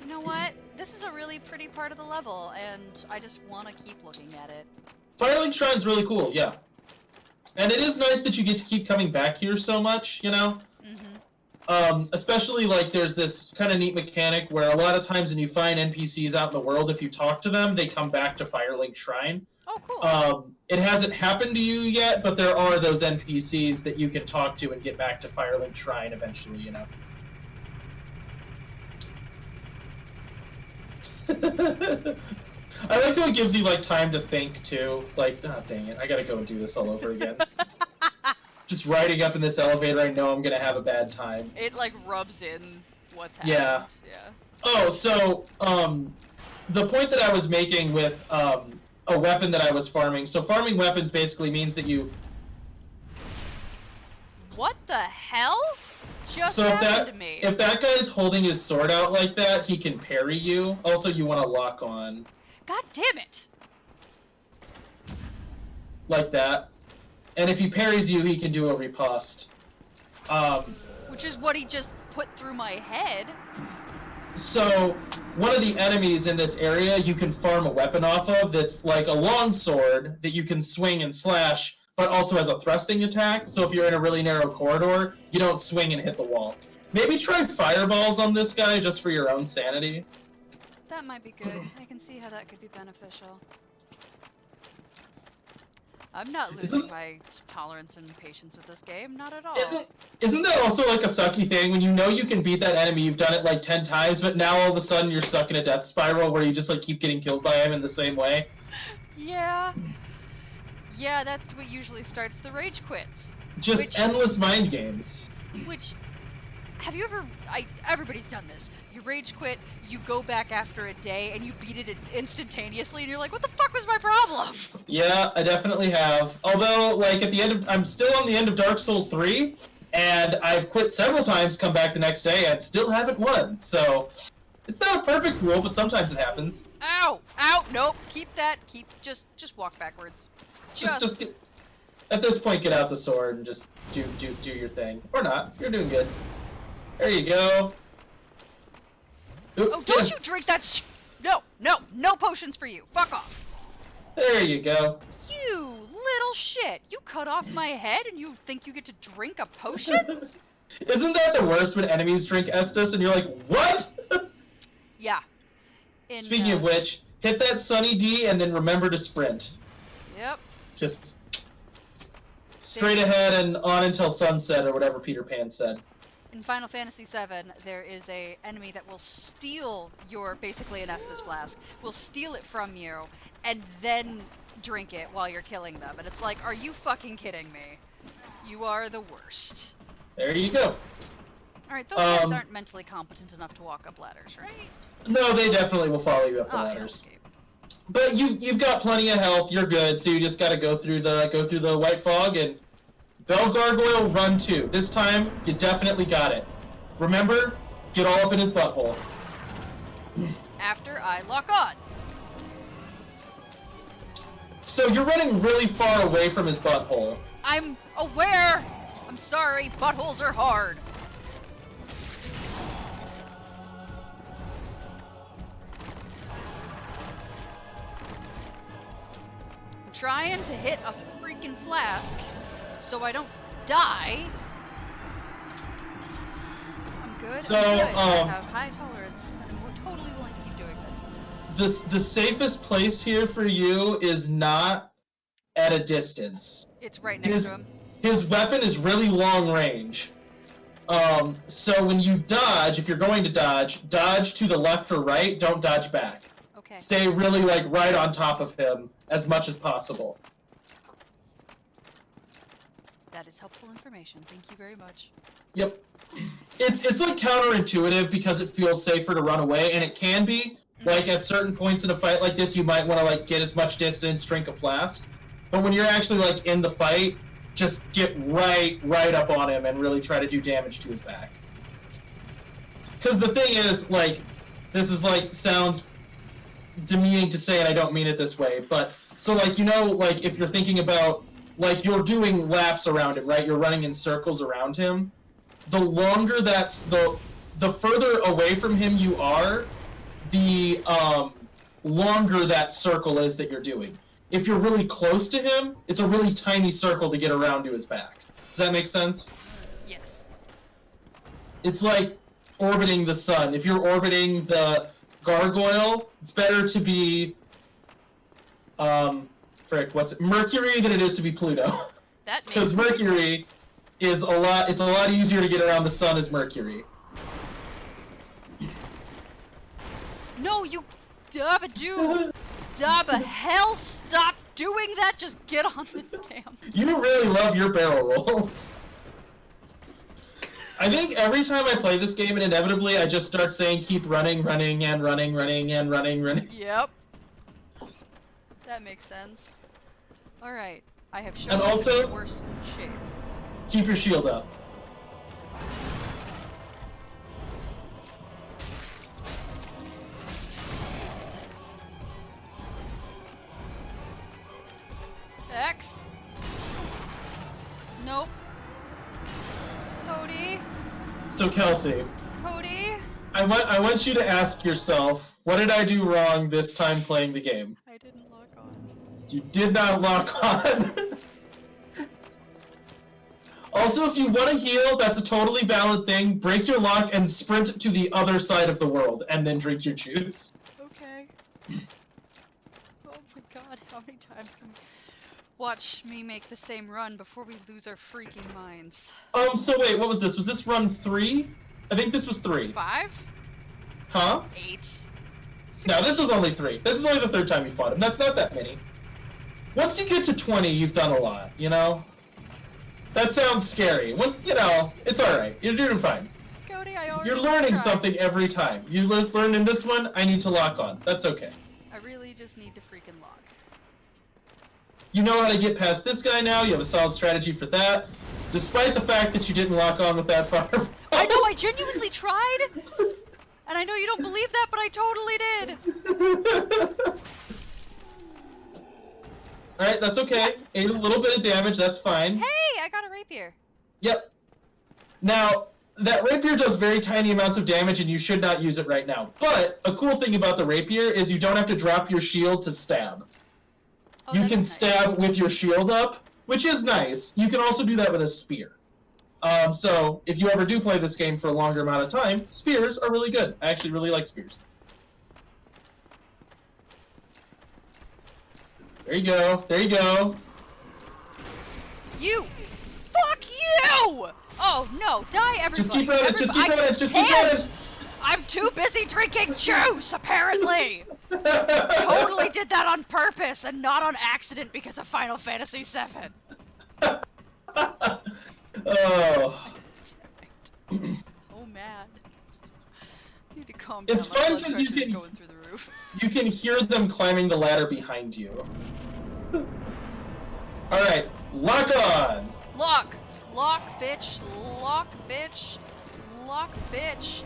You know what? This is a really pretty part of the level, and I just want to keep looking at it. Firelink Shrine's really cool, yeah. And it is nice that you get to keep coming back here so much, you know? Especially, like, there's this kind of neat mechanic where a lot of times when you find NPCs out in the world, if you talk to them, they come back to Firelink Shrine. Oh, cool. It hasn't happened to you yet, but there are those NPCs that you can talk to and get back to Firelink Shrine eventually, you know. I like how it gives you, like, time to think, too. Like, oh, dang it, I gotta go and do this all over again. Just riding up in this elevator, I know I'm gonna have a bad time. It, like, rubs in what's happened. Yeah. Yeah. Oh, so, the point that I was making with, a weapon that I was farming. So farming weapons basically means that you... What the hell just So happened to me? if that guy's holding his sword out like that, he can parry you. Also, you want to lock on. God damn it! Like that. And if he parries you, he can do a riposte. Which is what he just put through my head. So, one of the enemies in this area you can farm a weapon off of that's like a long sword that you can swing and slash, but also has a thrusting attack, so if you're in a really narrow corridor, you don't swing and hit the wall. Maybe try fireballs on this guy just for your own sanity. That might be good. I can see how that could be beneficial. I'm not losing my tolerance and patience with this game, not at all. Isn't that also like a sucky thing when you know you can beat that enemy, you've done it like 10 times, but now all of a sudden you're stuck in a death spiral where you just like keep getting killed by him in the same way? Yeah. Yeah, that's what usually starts the rage quits. Just endless mind games. Which, have you ever, everybody's done this. You rage quit, you go back after a day, and you beat it instantaneously, and you're like, what the fuck was my problem? Yeah, I definitely have. Although, like, at the end of, I'm still on the end of Dark Souls 3, and I've quit several times, come back the next day, and still haven't won. So, it's not a perfect rule, but sometimes it happens. Ow! Ow! Nope. Keep that. Just walk backwards. Just get, at this point, get out the sword and just do your thing. Or not. You're doing good. There you go. Ooh, Oh, don't you drink that No potions for you. Fuck off. There you go. You little shit. You cut off my head and you think you get to drink a potion? Isn't that the worst when enemies drink Estus and you're like, what? Yeah. Speaking of which, hit that Sunny D and then remember to sprint. Yep. Just straight ahead and on until sunset or whatever Peter Pan said. In Final Fantasy VII, there is a enemy that will steal your, basically an Estus flask, will steal it from you, and then drink it while you're killing them. And it's like, are you fucking kidding me? You are the worst. There you go. Alright, those guys aren't mentally competent enough to walk up ladders, right? No, they definitely will follow you up the ladders. Okay. But you've got plenty of health, you're good, so you just gotta go through the white fog and Bell Gargoyle, run 2. This time, you definitely got it. Remember, get all up in his butthole. After I lock on. So you're running really far away from his butthole. I'm aware! I'm sorry, buttholes are hard. I'm trying to hit a freaking flask so I don't die. I'm good. So, I'm good. I have high tolerance, and we're totally willing to keep doing this. The safest place here for you is not at a distance. It's right next to him. His weapon is really long range. So when you dodge, if you're going to dodge to the left or right, don't dodge back. Okay. Stay really, like, right on top of him as much as possible. That is helpful information. Thank you very much. Yep. It's like counterintuitive because it feels safer to run away, and it can be. Like, at certain points in a fight like this, you might want to, like, get as much distance, drink a flask. But when you're actually, like, in the fight, just get right up on him and really try to do damage to his back. Because the thing is, like, this is, like, sounds demeaning to say, and I don't mean it this way, but, so, like, you know, like, if you're thinking about, like, you're doing laps around him, right? You're running in circles around him. The longer that's, the further away from him you are, the longer that circle is that you're doing. If you're really close to him, it's a really tiny circle to get around to his back. Does that make sense? Yes. It's like orbiting the sun. If you're orbiting the gargoyle, it's better to be frick, what's it, Mercury than it is to be Pluto. That makes Because perfect Mercury sense. is it's a lot easier to get around the sun as Mercury. No, you Dabba-doo! Dabba hell, stop doing that! Just get on the damn... You really love your barrel rolls. I think every time I play this game, and inevitably I just start saying keep running, running, and running, running, and running, running. Yep. That makes sense. Alright, I have shown And up also- in worse shape. Keep your shield up. X? Nope. Cody? So Kelsey, Cody? I want you to ask yourself, what did I do wrong this time playing the game? I didn't lock on. You did not lock on. Also, if you want to heal, that's a totally valid thing. Break your lock and sprint to the other side of the world, and then drink your juice. Okay. Oh my god, how many times can we... Watch me make the same run before we lose our freaking minds. So wait, what was this? Was this run 3? I think this was 3. 5? Huh? 8? No, this was only 3. This is only the 3rd time you fought him. That's not that many. Once you get to 20, you've done a lot, you know? That sounds scary. Well, you know, it's alright. You're doing fine. Cody, I already You're learning tried. something every time. You learn in this one, I need to lock on. That's okay. I really just need to freaking lock. You know how to get past this guy now. You have a solid strategy for that. Despite the fact that you didn't lock on with that fireball. I know, I genuinely tried! And I know you don't believe that, but I totally did! Alright, that's okay. Ate a little bit of damage, that's fine. Hey, I got a rapier. Yep. Now, that rapier does very tiny amounts of damage and you should not use it right now. But, a cool thing about the rapier is you don't have to drop your shield to stab. Oh, You that can is nice. stab with your shield up, which is nice. You can also do that with a spear. So, if you ever do play this game for a longer amount of time, spears are really good. I actually really like spears. There you go. There you go. You! Fuck you! Oh no, die everybody! Just keep running, just keep I running, just keep can't! running! I'm too busy drinking juice, apparently! Totally did that on purpose and not on accident because of Final Fantasy VII. Oh. Oh man. I need to calm down. It's My fun blood 'cause you pressure's can- going through the roof. You can hear them climbing the ladder behind you. Alright, lock on! Lock! Lock, bitch! Lock, bitch! Lock, bitch!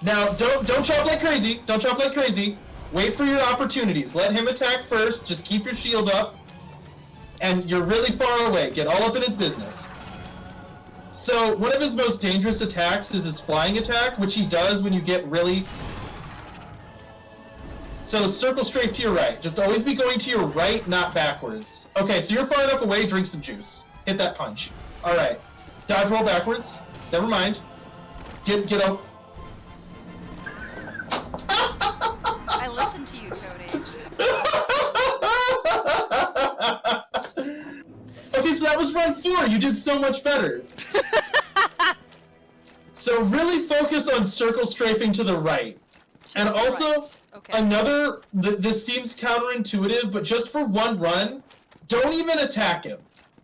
Now, don't chop like crazy. Don't chop like crazy. Wait for your opportunities. Let him attack first. Just keep your shield up. And you're really far away. Get all up in his business. So, one of his most dangerous attacks is his flying attack, which he does when you get really... So, circle strafe to your right. Just always be going to your right, not backwards. Okay, so you're far enough away, drink some juice. Hit that punch. Alright. Dodge roll backwards. Never mind. Get up. I listened to you, Cody. Okay, so that was run 4. You did so much better. So really focus on circle strafing to the right. And also, Right. Okay. another, this seems counterintuitive, but just for one run, don't even attack him.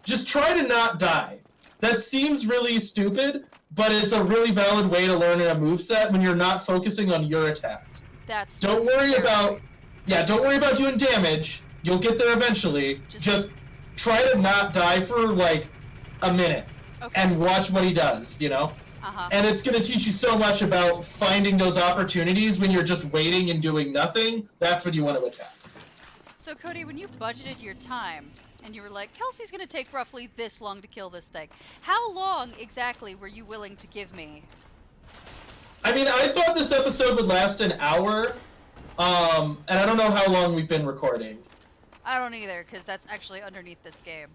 Just try to not die. That seems really stupid, but it's a really valid way to learn a moveset when you're not focusing on your attacks. That's Don't worry fair. about, don't worry about doing damage. You'll get there eventually. Just try to not die for like a minute Okay. and watch what he does, you know? Uh-huh. And it's going to teach you so much about finding those opportunities when you're just waiting and doing nothing. That's when you want to attack. So, Cody, when you budgeted your time, and you were like, Kelsey's gonna take roughly this long to kill this thing, how long exactly were you willing to give me? I mean, I thought this episode would last an hour, and I don't know how long we've been recording. I don't either, because that's actually underneath this game.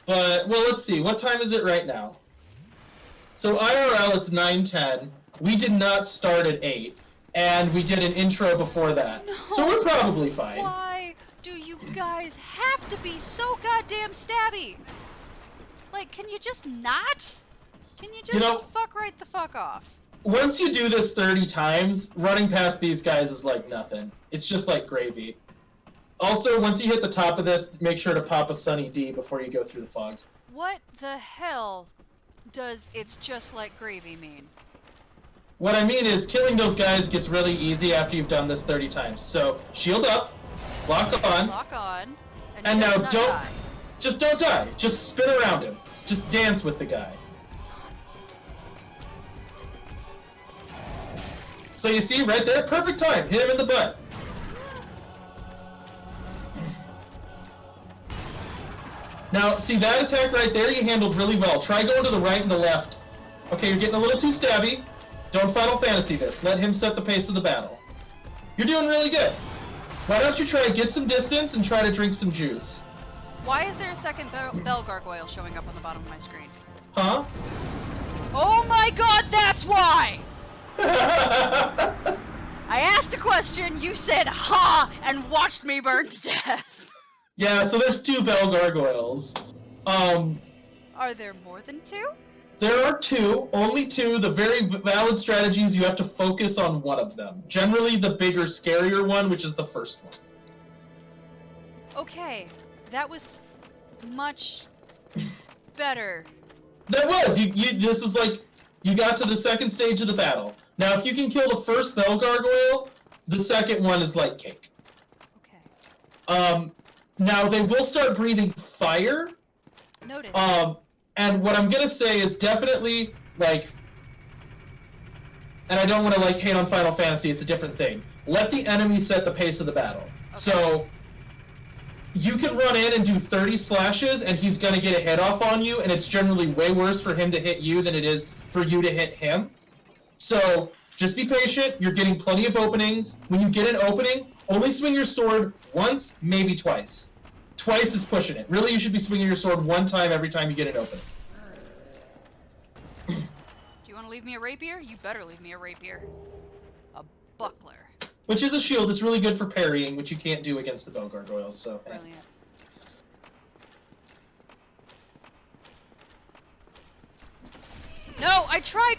But, well, let's see. What time is it right now? So IRL, it's 9:10. We did not start at 8, and we did an intro before that. No. So we're probably fine. Why do you guys have have to be so goddamn stabby? Like, can you just not? Can you just fuck right the fuck off? Once you do this 30 times, running past these guys is like nothing. It's just like gravy. Also, once you hit the top of this, make sure to pop a Sunny D before you go through the fog. What the hell does "it's just like gravy" mean? What I mean is, killing those guys gets really easy after you've done this 30 times. So, shield up, lock on, and now don't die. Just spin around him. Just dance with the guy. So you see, right there, perfect time. Hit him in the butt. Now, see that attack right there? You handled really well. Try going to the right and the left. Okay, you're getting a little too stabby. Don't Final Fantasy this. Let him set the pace of the battle. You're doing really good. Why don't you try to get some distance and try to drink some juice? Why is there a second Bell Gargoyle showing up on the bottom of my screen? Huh? Oh my god, that's why! I asked a question, you said ha, and watched me burn to death. Yeah, so there's 2 Bell Gargoyles. Are there more than 2? There are 2, only 2. The very valid strategies, you have to focus on one of them. Generally the bigger, scarier one, which is the first one. Okay, that was much better. That was! This was like, you got to the second stage of the battle. Now, if you can kill the first Bell Gargoyle, the second one is like cake. Okay. Now, they will start breathing fire. Noted. And what I'm gonna say is definitely, like, and I don't want to, like, hate on Final Fantasy, it's a different thing. Let the enemy set the pace of the battle. Okay. So, you can run in and do 30 slashes, and he's gonna get a hit off on you, and it's generally way worse for him to hit you than it is for you to hit him. So, just be patient, you're getting plenty of openings. When you get an opening, only swing your sword once, maybe twice. Twice is pushing it. Really, you should be swinging your sword 1 time every time you get an opening. Do you want to leave me a rapier? You better leave me a rapier. A buckler. Which is a shield that's really good for parrying, which you can't do against the Bell Gargoyles, so... Brilliant. No, I tried,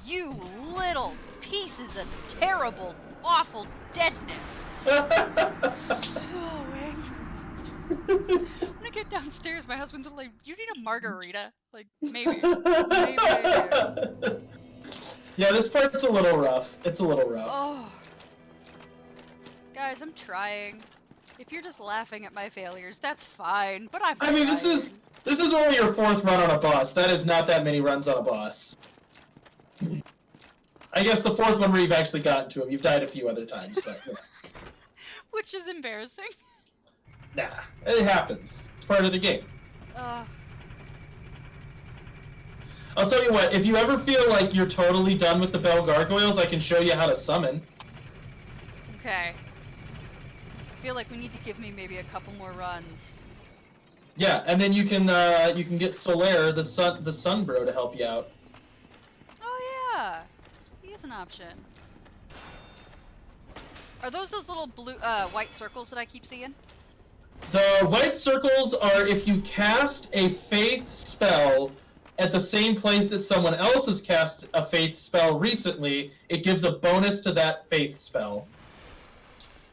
you little pieces of terrible, awful deadness. So angry. I'm gonna get downstairs, my husband's like, you need a margarita? Like, maybe I do. Yeah, this part's a little rough. It's a little rough. Oh. Guys, I'm trying. If you're just laughing at my failures, that's fine, but I'm I mean, trying. this is only your 4th run on a boss. That is not that many runs on a boss. I guess the 4th one where you've actually gotten to him. You've died a few other times, but... Yeah. Which is embarrassing. Nah, it happens. It's part of the game. I'll tell you what, if you ever feel like you're totally done with the Bell Gargoyles, I can show you how to summon. Okay. I feel like we need to give me maybe a couple more runs. Yeah, and then you can get Solaire, the sun bro, to help you out. Oh yeah, he's an option. Are those little blue, white circles that I keep seeing? The white circles are if you cast a faith spell at the same place that someone else has cast a faith spell recently, it gives a bonus to that faith spell.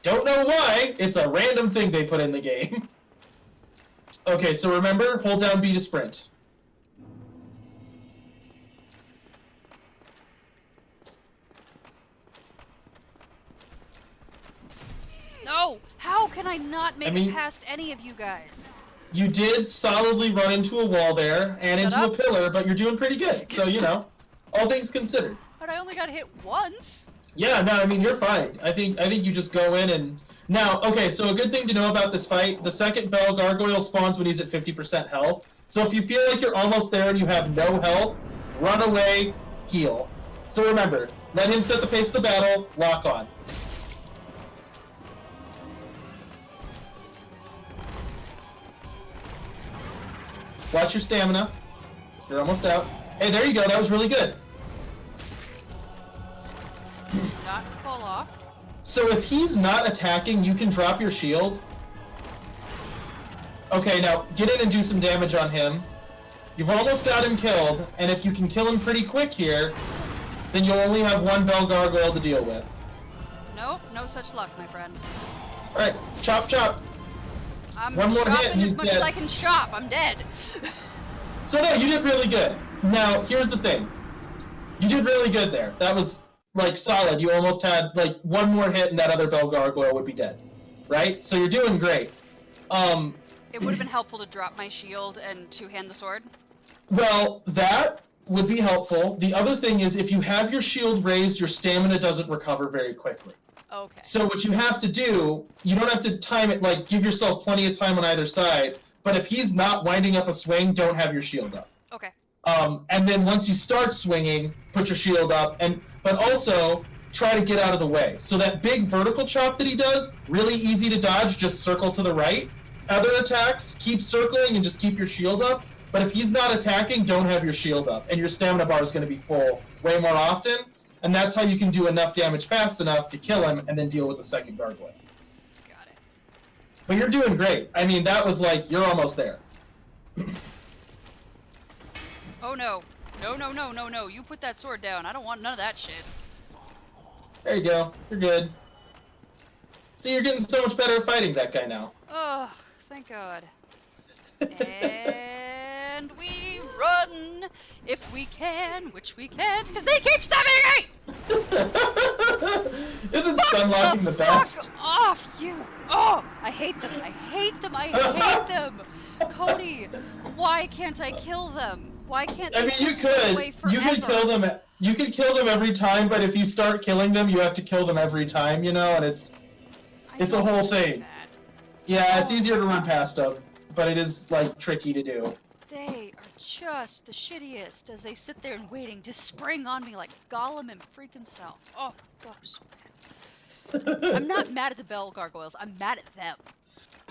Don't know why, it's a random thing they put in the game. Okay, so remember, hold down B to sprint. No! How can I not make it past any of you guys? You did solidly run into a wall there, and into a pillar, but you're doing pretty good. So, you know, all things considered. But I only got hit once. Yeah, no, I mean, you're fine. I think you just go in and... Now, okay, so a good thing to know about this fight, the second Bell Gargoyle spawns when he's at 50% health. So if you feel like you're almost there and you have no health, run away, heal. So remember, let him set the pace of the battle, lock on. Watch your stamina. You're almost out. Hey, there you go. That was really good. Not fall off. So if he's not attacking, you can drop your shield, Okay, now get in and do some damage on him. You've almost got him killed, and if you can kill him pretty quick here, then you'll only have one Bell Gargoyle to deal with. Nope, no such luck, my friend. Alright, chop chop. I'm One more hit chopping and as he's much dead. as I can chop. I'm dead. So no, you did really good. Now, here's the thing. You did really good there. That was, like, solid. You almost had, like, one more hit and that other Bell Gargoyle would be dead. Right? So you're doing great. It would have been helpful to drop my shield and two-hand the sword. Well, that would be helpful. The other thing is, if you have your shield raised, your stamina doesn't recover very quickly. Okay. So what you have to do, you don't have to time it, like, give yourself plenty of time on either side, but if he's not winding up a swing, don't have your shield up. Okay. And then once you start swinging, put your shield up, but also try to get out of the way. So that big vertical chop that he does, really easy to dodge, just circle to the right. Other attacks, keep circling and just keep your shield up. But if he's not attacking, don't have your shield up, and your stamina bar is going to be full way more often, and that's how you can do enough damage fast enough to kill him and then deal with the second gargoyle. Got it. But you're doing great. I mean, that was like, you're almost there. Oh no. No, no, no, no, no. You put that sword down. I don't want none of that shit. There you go. You're good. See, you're getting so much better at fighting that guy now. Oh, thank God. And we run if we can, which we can't, because they keep stabbing me! Isn't stun locking the best? Fuck off, you! Oh, I hate them. I hate them. I hate them. Cody, why can't I kill them? Why can't they I mean, you just go away could. You could forever? kill them. You could kill them every time, but if you start killing them, you have to kill them every time, you know, and it's I a don't whole like thing. that. Yeah, it's easier to run past them, but it is, like, tricky to do. They are just the shittiest as they sit there and waiting to spring on me like Gollum and freak himself. Oh, God, I'm so mad. I'm not mad at the Bell Gargoyles. I'm mad at them.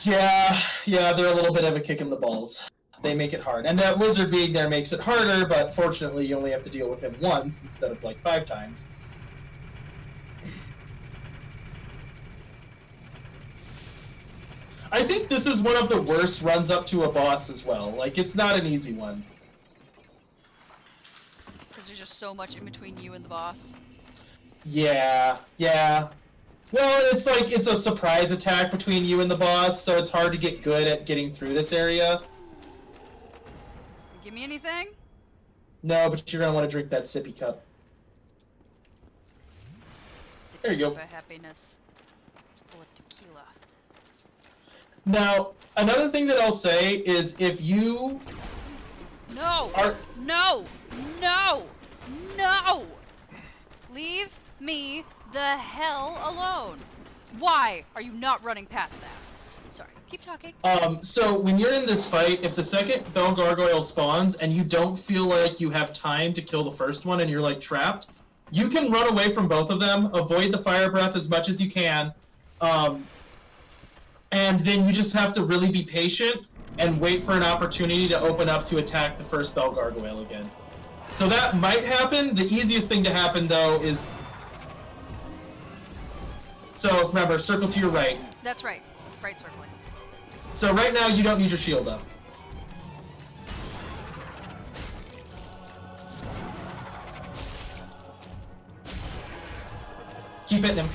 Yeah, they're a little bit of a kick in the balls. They make it hard. And that wizard being there makes it harder, but fortunately you only have to deal with him once instead of, like, 5 times. I think this is one of the worst runs up to a boss as well. Like, it's not an easy one. Because there's just so much in between you and the boss. Yeah. Well, it's like, it's a surprise attack between you and the boss, so it's hard to get good at getting through this area. Give me anything? No, but you're gonna want to drink that sippy cup. There you go. Sippy cup of happiness. It's full of tequila. Now, another thing that I'll say is if you No! are... No! No! No! Leave me the hell alone. Why are you not running past that? Sorry, keep talking. So when you're in this fight, if the second Bell Gargoyle spawns and you don't feel like you have time to kill the first one and you're, like, trapped, you can run away from both of them, avoid the fire breath as much as you can, and then you just have to really be patient and wait for an opportunity to open up to attack the first Bell Gargoyle again. So that might happen. The easiest thing to happen, though, is... So, remember, circle to your right. That's right. Right circling. So right now, you don't need your shield up. Keep hitting him.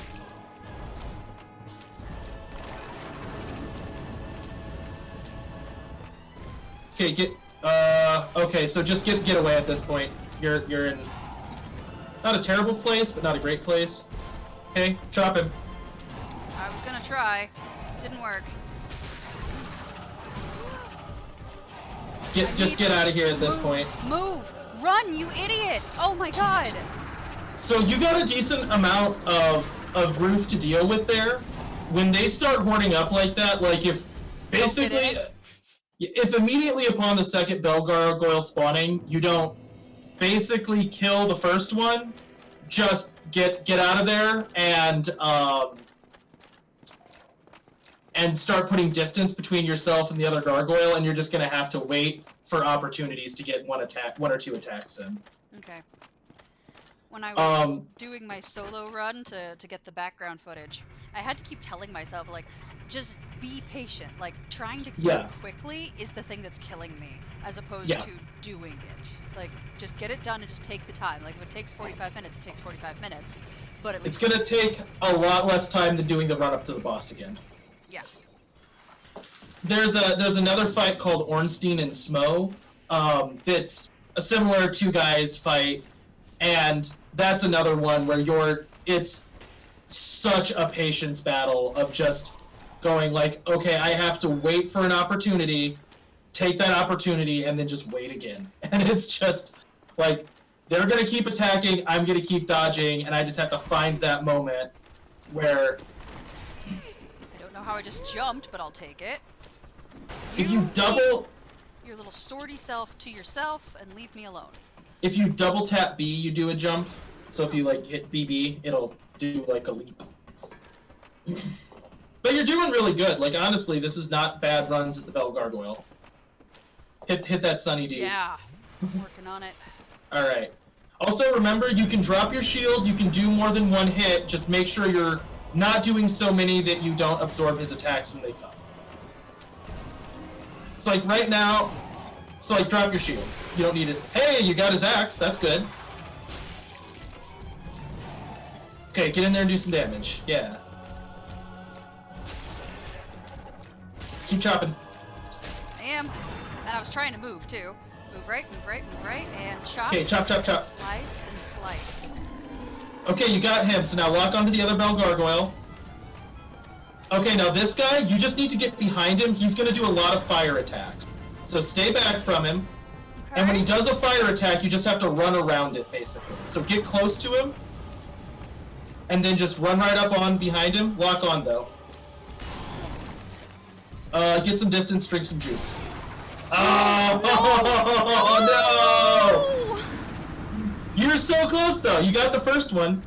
Okay, okay, so just get away at this point. You're in not a terrible place, but not a great place. Okay, chop him. I was gonna try. Didn't work. Just get out of here at this Move, point. Move! Run, you idiot! Oh my god! So you got a decent amount of roof to deal with there. When they start horning up like that, like if basically, if immediately upon the second Bell Gargoyle spawning, you don't basically kill the first one, just get out of there and start putting distance between yourself and the other gargoyle, and you're just gonna have to wait for opportunities to get one or two attacks in. Okay. When I was doing my solo run to get the background footage, I had to keep telling myself, like, just be patient. Like, trying to do Yeah. it quickly is the thing that's killing me, as opposed Yeah. to doing it. Like, just get it done and just take the time. Like, if it takes 45 minutes, it takes 45 minutes. But at It's least... gonna take a lot less time than doing the run up to the boss again. Yeah. There's another fight called Ornstein and Smo. That's a similar two guys fight, and that's another one where it's such a patience battle of just going like, okay, I have to wait for an opportunity, take that opportunity, and then just wait again. And it's just like, they're gonna keep attacking, I'm gonna keep dodging, and I just have to find that moment where I don't know how I just jumped, but I'll take it. if you double keep your little swordy self to yourself and leave me alone. if you double tap B, you do a jump. So if you like hit BB, it'll do like a leap. But you're doing really good. Like honestly, this is not bad runs at the Bell Gargoyle. Hit that Sunny D. Yeah, working on it. All right. Also remember, you can drop your shield. You can do more than one hit. Just make sure you're not doing so many that you don't absorb his attacks when they come. So like right now, drop your shield. You don't need it. Hey, you got his axe. That's good. Okay, get in there and do some damage. Yeah. Keep chopping. I am. And I was trying to move, too. Move right, and chop. Okay, chop, chop, chop. Slice and slice. Okay, you got him. So now lock onto the other Bell Gargoyle. Okay, now this guy, you just need to get behind him. He's going to do a lot of fire attacks. So stay back from him. Okay. And when he does a fire attack, you just have to run around it, basically. So get close to him. And then just run right up on behind him. Lock on, though. Get some distance, drink some juice. Oh, no! You're so close, though. You got the first one.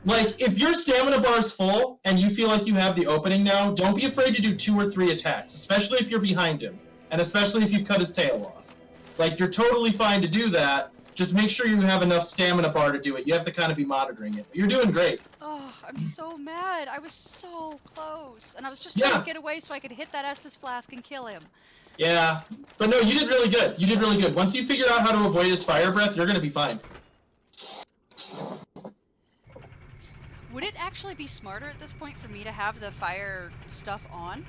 Like, if your stamina bar is full and you feel like you have the opening now, don't be afraid to do 2 or 3 attacks, especially if you're behind him, and especially if you've cut his tail off. Like, you're totally fine to do that. Just make sure you have enough stamina bar to do it. You have to kind of be monitoring it. But you're doing great. Oh, I'm so mad. I was so close. And I was just trying to get away so I could hit that Estus flask and kill him. Yeah. But no, you did really good. You did really good. Once you figure out how to avoid his fire breath, you're going to be fine. Would it actually be smarter at this point for me to have the fire stuff on?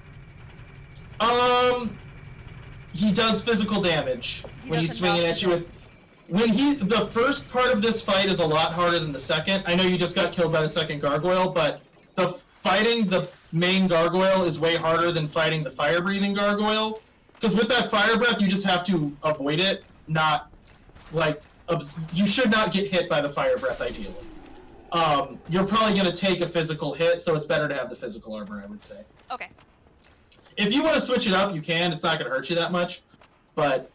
He does physical damage when he's does swinging enough at you with... The first part of this fight is a lot harder than the second. I know you just got killed by the second gargoyle, but fighting the main gargoyle is way harder than fighting the fire-breathing gargoyle. Because with that fire breath, you just have to avoid it, not, like... you should not get hit by the fire breath, ideally. You're probably going to take a physical hit, so it's better to have the physical armor, I would say. Okay. If you want to switch it up, you can. It's not going to hurt you that much. But...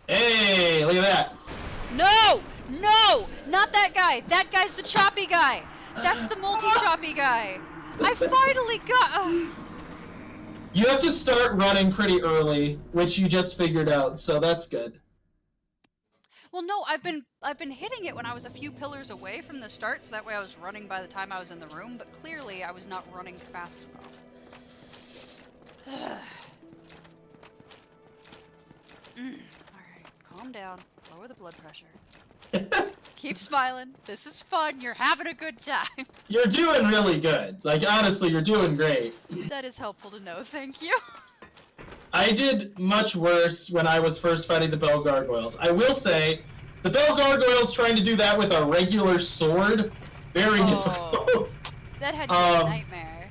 Hey, look at that. No! No! Not that guy! That guy's the choppy guy! That's the multi-choppy guy! I finally got... You have to start running pretty early, which you just figured out, so that's good. Well, no, I've been hitting it when I was a few pillars away from the start, so that way I was running by the time I was in the room, but clearly I was not running fast enough. Alright, calm down. Lower the blood pressure. Keep smiling. This is fun. You're having a good time. You're doing really good. Like, honestly, you're doing great. That is helpful to know. Thank you. I did much worse when I was first fighting the Bell Gargoyles. I will say, the Bell Gargoyles trying to do that with a regular sword, very difficult. That had to be a nightmare.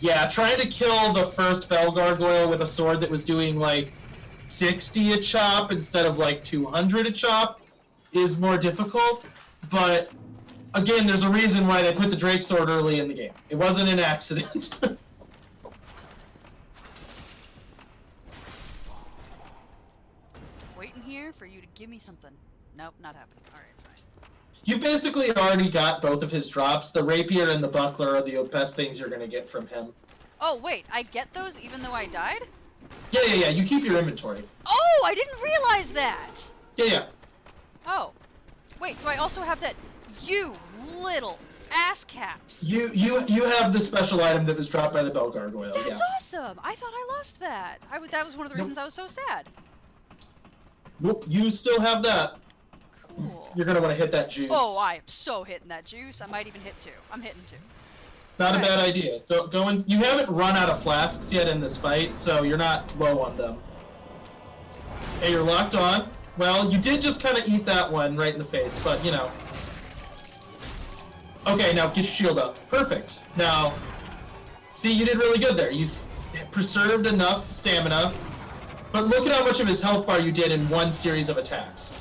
Yeah, trying to kill the first Bell Gargoyle with a sword that was doing, like, 60 a chop instead of, like, 200 a chop is more difficult, but, again, there's a reason why they put the Drake sword early in the game. It wasn't an accident. Waiting here for you to give me something. Nope, not happening. Alright, fine. You basically already got both of his drops. The rapier and the buckler are the best things you're going to get from him. Oh, wait, I get those even though I died? Yeah, you keep your inventory. Oh, I didn't realize that! Yeah. Oh. Wait, so I also have that, you little ass caps. You have the special item that was dropped by the Bell Gargoyle. That's yeah. awesome. I thought I lost that. That was one of the reasons I was so sad. Nope, you still have that. Cool. You're gonna want to hit that juice. Oh, I am so hitting that juice. I might even hit 2. I'm hitting 2. Not Okay. a bad idea. Go in. You haven't run out of flasks yet in this fight, so you're not low on them. Hey, you're locked on. Well, you did just kind of eat that one right in the face, but you know. Okay, now get your shield up. Perfect. Now, see, you did really good there. You preserved enough stamina, but look at how much of his health bar you did in one series of attacks.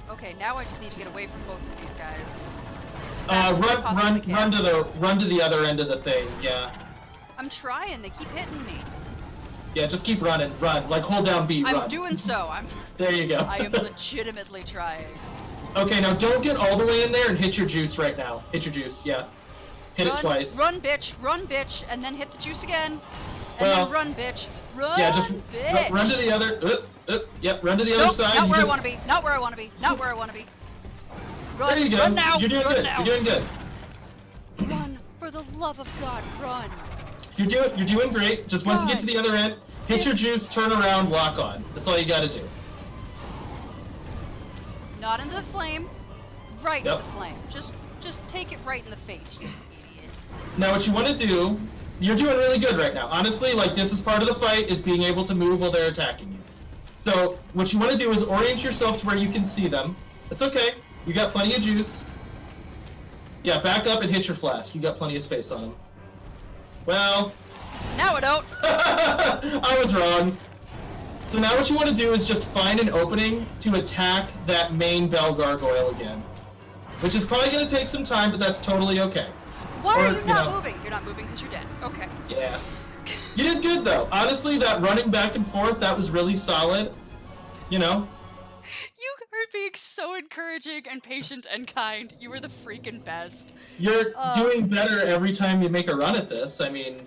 Okay, now I just need to get away from both of these guys. As fast as I possibly can. Run to the other end of the thing. Yeah. I'm trying. They keep hitting me. Yeah, just keep running. Run. Like, hold down B, run. I'm doing so. There you go. I am legitimately trying. Okay, now don't get all the way in there and hit your juice right now. Hit your juice, yeah. Hit it twice. Run, bitch, and then hit the juice again. And Well, then run, bitch. Run, Yeah, just bitch. run to the other. Yep, run to the other Nope, side. not You where I just- want to be. Not where I want to be. Not where I want to be. Run, There you go. run now. You're doing run good. Now. You're doing good. Run, for the love of God, run. You're doing great. Just once you get to the other end, hit your juice, turn around, lock on. That's all you got to do. Not into the flame. Right Yep. into the flame. Just take it right in the face, you idiot. Now, what you want to do, you're doing really good right now. Honestly, like, this is part of the fight, is being able to move while they're attacking you. So, what you want to do is orient yourself to where you can see them. It's okay. You got plenty of juice. Yeah, back up and hit your flask. You got plenty of space on them. Well, Now I don't. I was wrong. So now what you want to do is just find an opening to attack that main Bell Gargoyle again. Which is probably going to take some time, but that's totally okay. Why Or, are you not know, moving? You're not moving because you're dead. Okay. Yeah. You did good, though. Honestly, that running back and forth, that was really solid. You know? You are being so encouraging and patient and kind. You were the freaking best. You're doing better every time you make a run at this. I mean,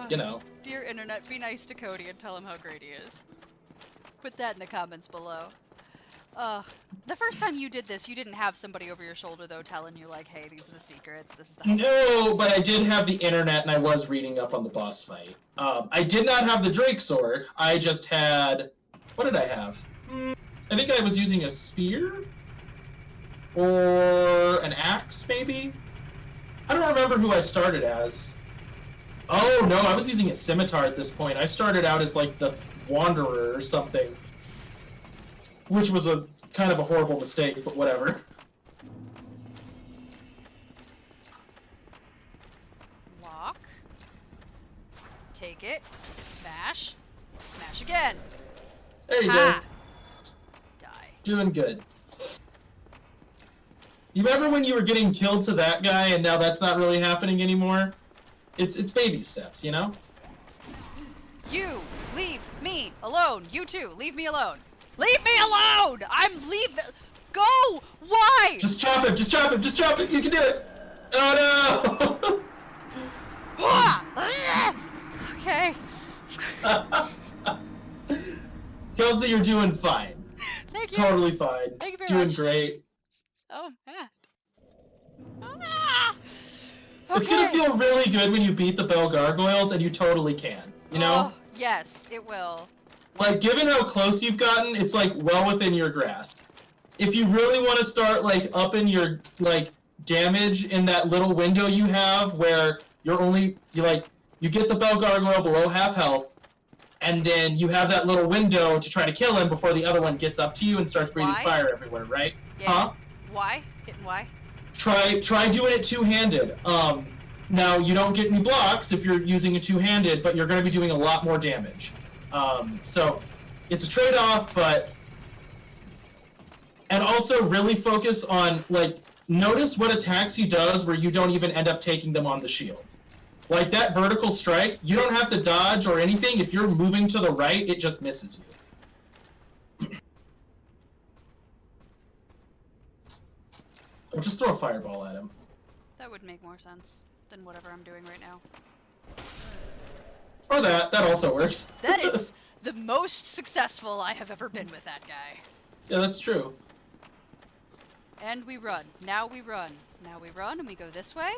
you know. Dear internet, be nice to Cody and tell him how great he is. Put that in the comments below. The first time you did this, you didn't have somebody over your shoulder, though, telling you, like, hey, these are the secrets, this is the... No, but I did have the internet, and I was reading up on the boss fight. I did not have the Drake sword. I just had... What did I have? I think I was using a spear? Or an axe, maybe? I don't remember who I started as. Oh, no, I was using a scimitar at this point. I started out as, like, the Wanderer or something. Which was a kind of a horrible mistake, but whatever. Lock. Take it. Smash. Smash again. There you Ha! go. Die. Doing good. You remember when you were getting killed to that guy and now that's not really happening anymore? It's baby steps, you know? You! Leave me alone! You too! Leave me alone! Leave me alone! I'm leaving! Go! Why? Just chop him, just chop him, just chop him! You can do it! Oh no! Okay. Kelsey, you're doing fine. Thank you. Totally fine. Thank you very doing much. great. Oh, yeah. Ah! It's gonna Okay. feel really good when you beat the Bell Gargoyles, and you totally can. You know? Oh, yes, it will. Like, given how close you've gotten, it's, like, well within your grasp. If you really want to start, like, upping your, like, damage in that little window you have where you get the Bell Gargoyle below half health, and then you have that little window to try to kill him before the other one gets up to you and starts breathing Why? fire everywhere, right? Yeah. Huh? Why? Hitting why? Try doing it two-handed. Now, you don't get any blocks if you're using it two-handed, but you're going to be doing a lot more damage. So, it's a trade-off, but... And also really focus on, like, notice what attacks he does where you don't even end up taking them on the shield. Like, that vertical strike, you don't have to dodge or anything. If you're moving to the right, it just misses you. Or just throw a fireball at him. That would make more sense than whatever I'm doing right now. Or that also works. That is the most successful I have ever been with that guy. Yeah, that's true. And we run. Now we run. Now we run, and we go this way.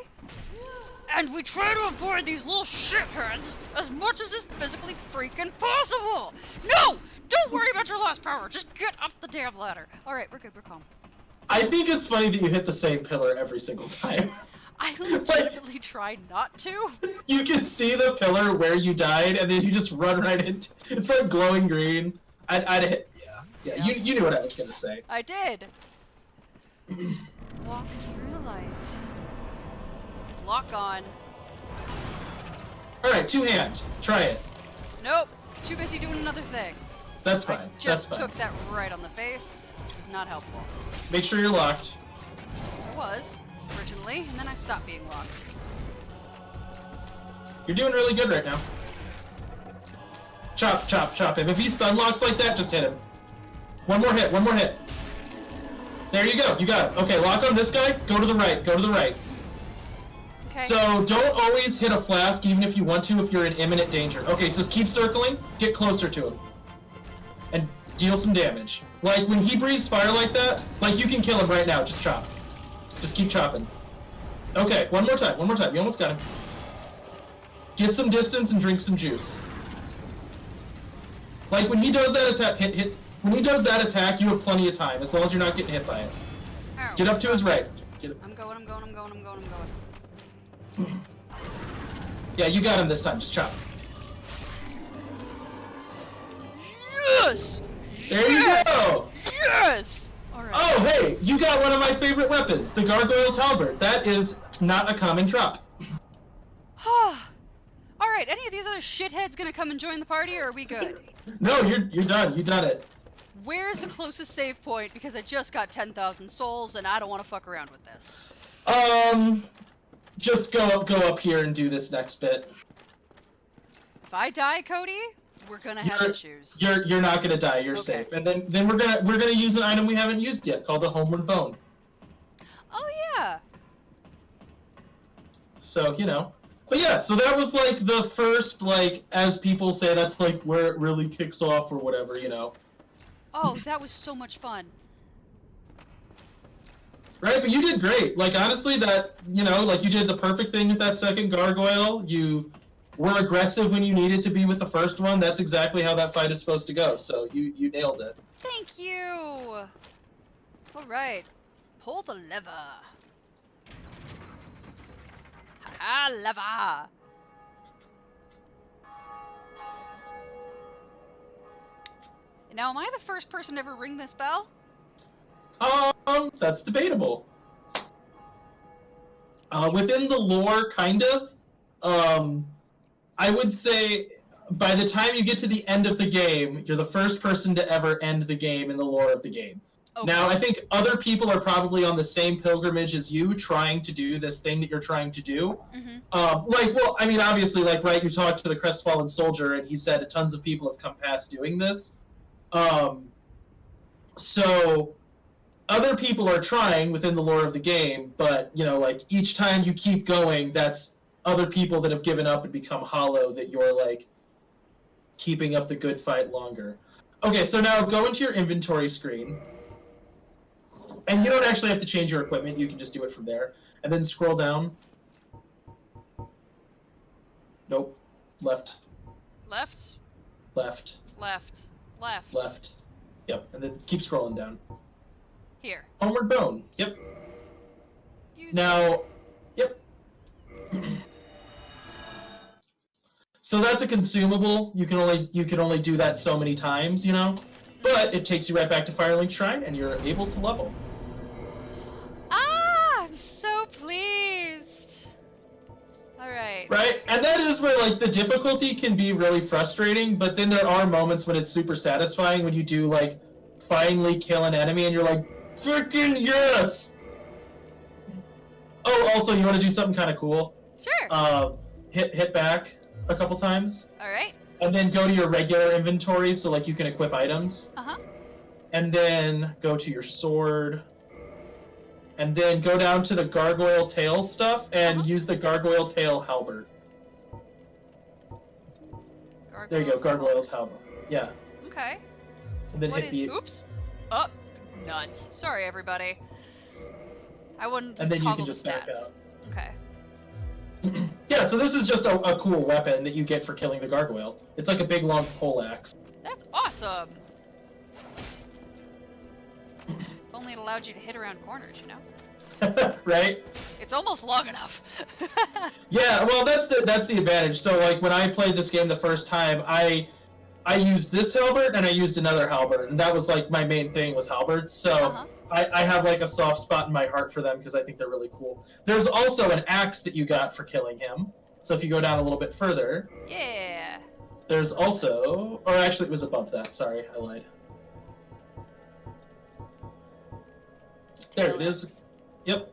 And we try to avoid these little shitheads as much as is physically freaking possible! No! Don't worry about your lost power! Just get up the damn ladder! Alright, we're good, we're calm. I think it's funny that you hit the same pillar every single time. I legitimately try not to. You can see the pillar where you died, and then you just run right into it's like glowing green. I'd hit, yeah. You knew what I was gonna say. I did. Walk through the light. Lock on. Alright, two-hand. Try it. Nope. Too busy doing another thing. That's fine. I just That's fine. took that right on the face, which was not helpful. Make sure you're locked. I was, originally, and then I stopped being locked. You're doing really good right now. Chop, chop, chop him. If he stun locks like that, just hit him. One more hit, one more hit. There you go, you got it. Okay, lock on this guy, go to the right, go to the right. Okay. So don't always hit a flask, even if you want to, if you're in imminent danger. Okay, so just keep circling, get closer to him. And deal some damage. Like, when he breathes fire like that, like, you can kill him right now, just chop. Just keep chopping. Okay, one more time, you almost got him. Get some distance and drink some juice. Like, when he does that attack, when he does that attack, you have plenty of time, as long as you're not getting hit by it. Ow. Get up to his right. I'm going. Yeah, you got him this time, just chop. Yes! There you go! Yes! Alright. Oh, hey, you got one of my favorite weapons, the Gargoyle's Halberd. That is not a common drop. Alright, any of these other shitheads gonna come and join the party, or are we good? No, you're done. You done it. Where's the closest save point? Because I just got 10,000 souls, and I don't want to fuck around with this. Just go up here and do this next bit. If I die, Cody, we're gonna have issues. You're not gonna die. You're Okay. safe. And then we're gonna use an item we haven't used yet, called the Homeward Bone. Oh yeah. So but yeah. So that was like the first, like, as people say, that's like where it really kicks off or whatever. Oh, that was so much fun. Right, but you did great. Like, honestly, that, like, you did the perfect thing with that second gargoyle. You were aggressive when you needed to be with the first one. That's exactly how that fight is supposed to go. So you nailed it. Thank you. All right, pull the lever. Ha lever. Now, am I the first person to ever ring this bell? That's debatable. Within the lore, kind of. I would say by the time you get to the end of the game, you're the first person to ever end the game in the lore of the game. Okay. Now, I think other people are probably on the same pilgrimage as you, trying to do this thing that you're trying to do. Mm-hmm. Obviously, right, you talked to the crestfallen soldier, and he said tons of people have come past doing this. So other people are trying within the lore of the game, but, each time you keep going, that's other people that have given up and become hollow that you're, keeping up the good fight longer. Okay, so now go into your inventory screen. And you don't actually have to change your equipment, you can just do it from there. And then scroll down. Nope. Left. Left? Left. Left. Left. Left. Yep, and then keep scrolling down. Here. Homeward Bone. Yep. Use now, yep. So that's a consumable. You can only do that so many times, But it takes you right back to Firelink Shrine, and you're able to level. Ah, I'm so pleased. All right. Right, and that is where the difficulty can be really frustrating. But then there are moments when it's super satisfying when you do finally kill an enemy, and you're like, freaking yes! Oh, also, you want to do something kind of cool? Sure. Hit back a couple times. All right. And then go to your regular inventory, so you can equip items. Uh-huh. And then go to your sword. And then go down to the gargoyle tail stuff and use the gargoyle tail halberd. There you go, gargoyle's halberd. Yeah. Okay. And then What hit is? the. Oops. Oh, nuts. Sorry, everybody. I wanted to and then you toggle can just the back stats. out. Okay. Yeah, so this is just a cool weapon that you get for killing the gargoyle. It's like a big long pole axe. That's awesome. If only it allowed you to hit around corners, you know? Right? It's almost long enough. Yeah, well, that's the advantage. So, like, when I played this game the first time, I used this halberd and I used another halberd, and that was like my main thing was halberds. So Uh-huh. I have like a soft spot in my heart for them because I think they're really cool. There's also an axe that you got for killing him. So if you go down a little bit further, Yeah. there's also, or actually it was above that. Sorry, I lied. There it is. Tail axe. Yep.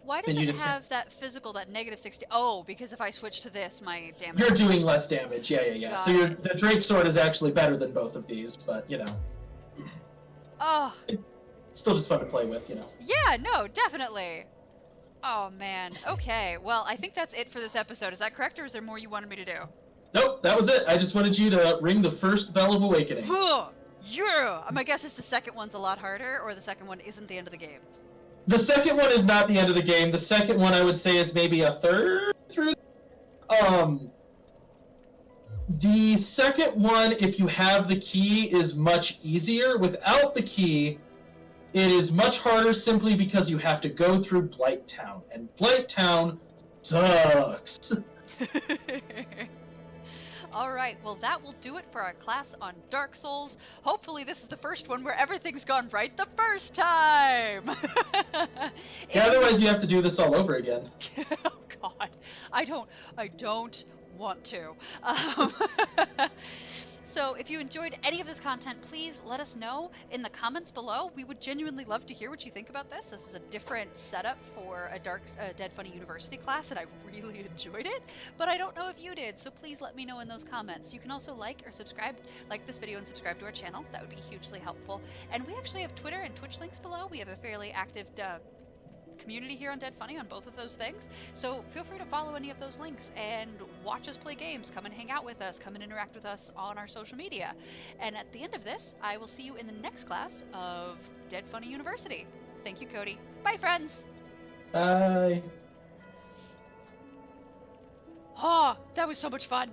Why Then does you it just- have that physical, that negative 60? Oh, because if I switch to this, my damage. You're doing less damage. Yeah. Got So it. the Drake sword is actually better than both of these, but you know, Oh, it's still just fun to play with, you know. yeah, no, definitely. Oh, man. Okay, well, I think that's it for this episode. Is that correct, or is there more you wanted me to do? Nope, that was it. I just wanted you to ring the first bell of awakening. Yeah! My guess is the second one's a lot harder, or the second one isn't the end of the game. The second one is not the end of the game. The second one I would say is maybe a third through. The second one, if you have the key, is much easier. Without the key, it is much harder simply because you have to go through Blight Town, and Blight Town sucks. All right, well, that will do it for our class on Dark Souls. Hopefully this is the first one where everything's gone right the first time. Yeah, otherwise you have to do this all over again. Oh God, I don't want to. So if you enjoyed any of this content, please let us know in the comments below. We would genuinely love to hear what you think about this. This is a different setup for a Dead Funny University class, and I really enjoyed it, but I don't know if you did, so please let me know in those comments. You can also like this video and subscribe to our channel. That would be hugely helpful. And we actually have Twitter and Twitch links below. We have a fairly active community here on Dead Funny on both of those things, so feel free to follow any of those links and watch us play games. Come and hang out with us, come and interact with us on our social media. And at the end of this, I will see you in the next class of Dead Funny University. Thank you, Cody. Bye, friends. Bye. Oh, that was so much fun.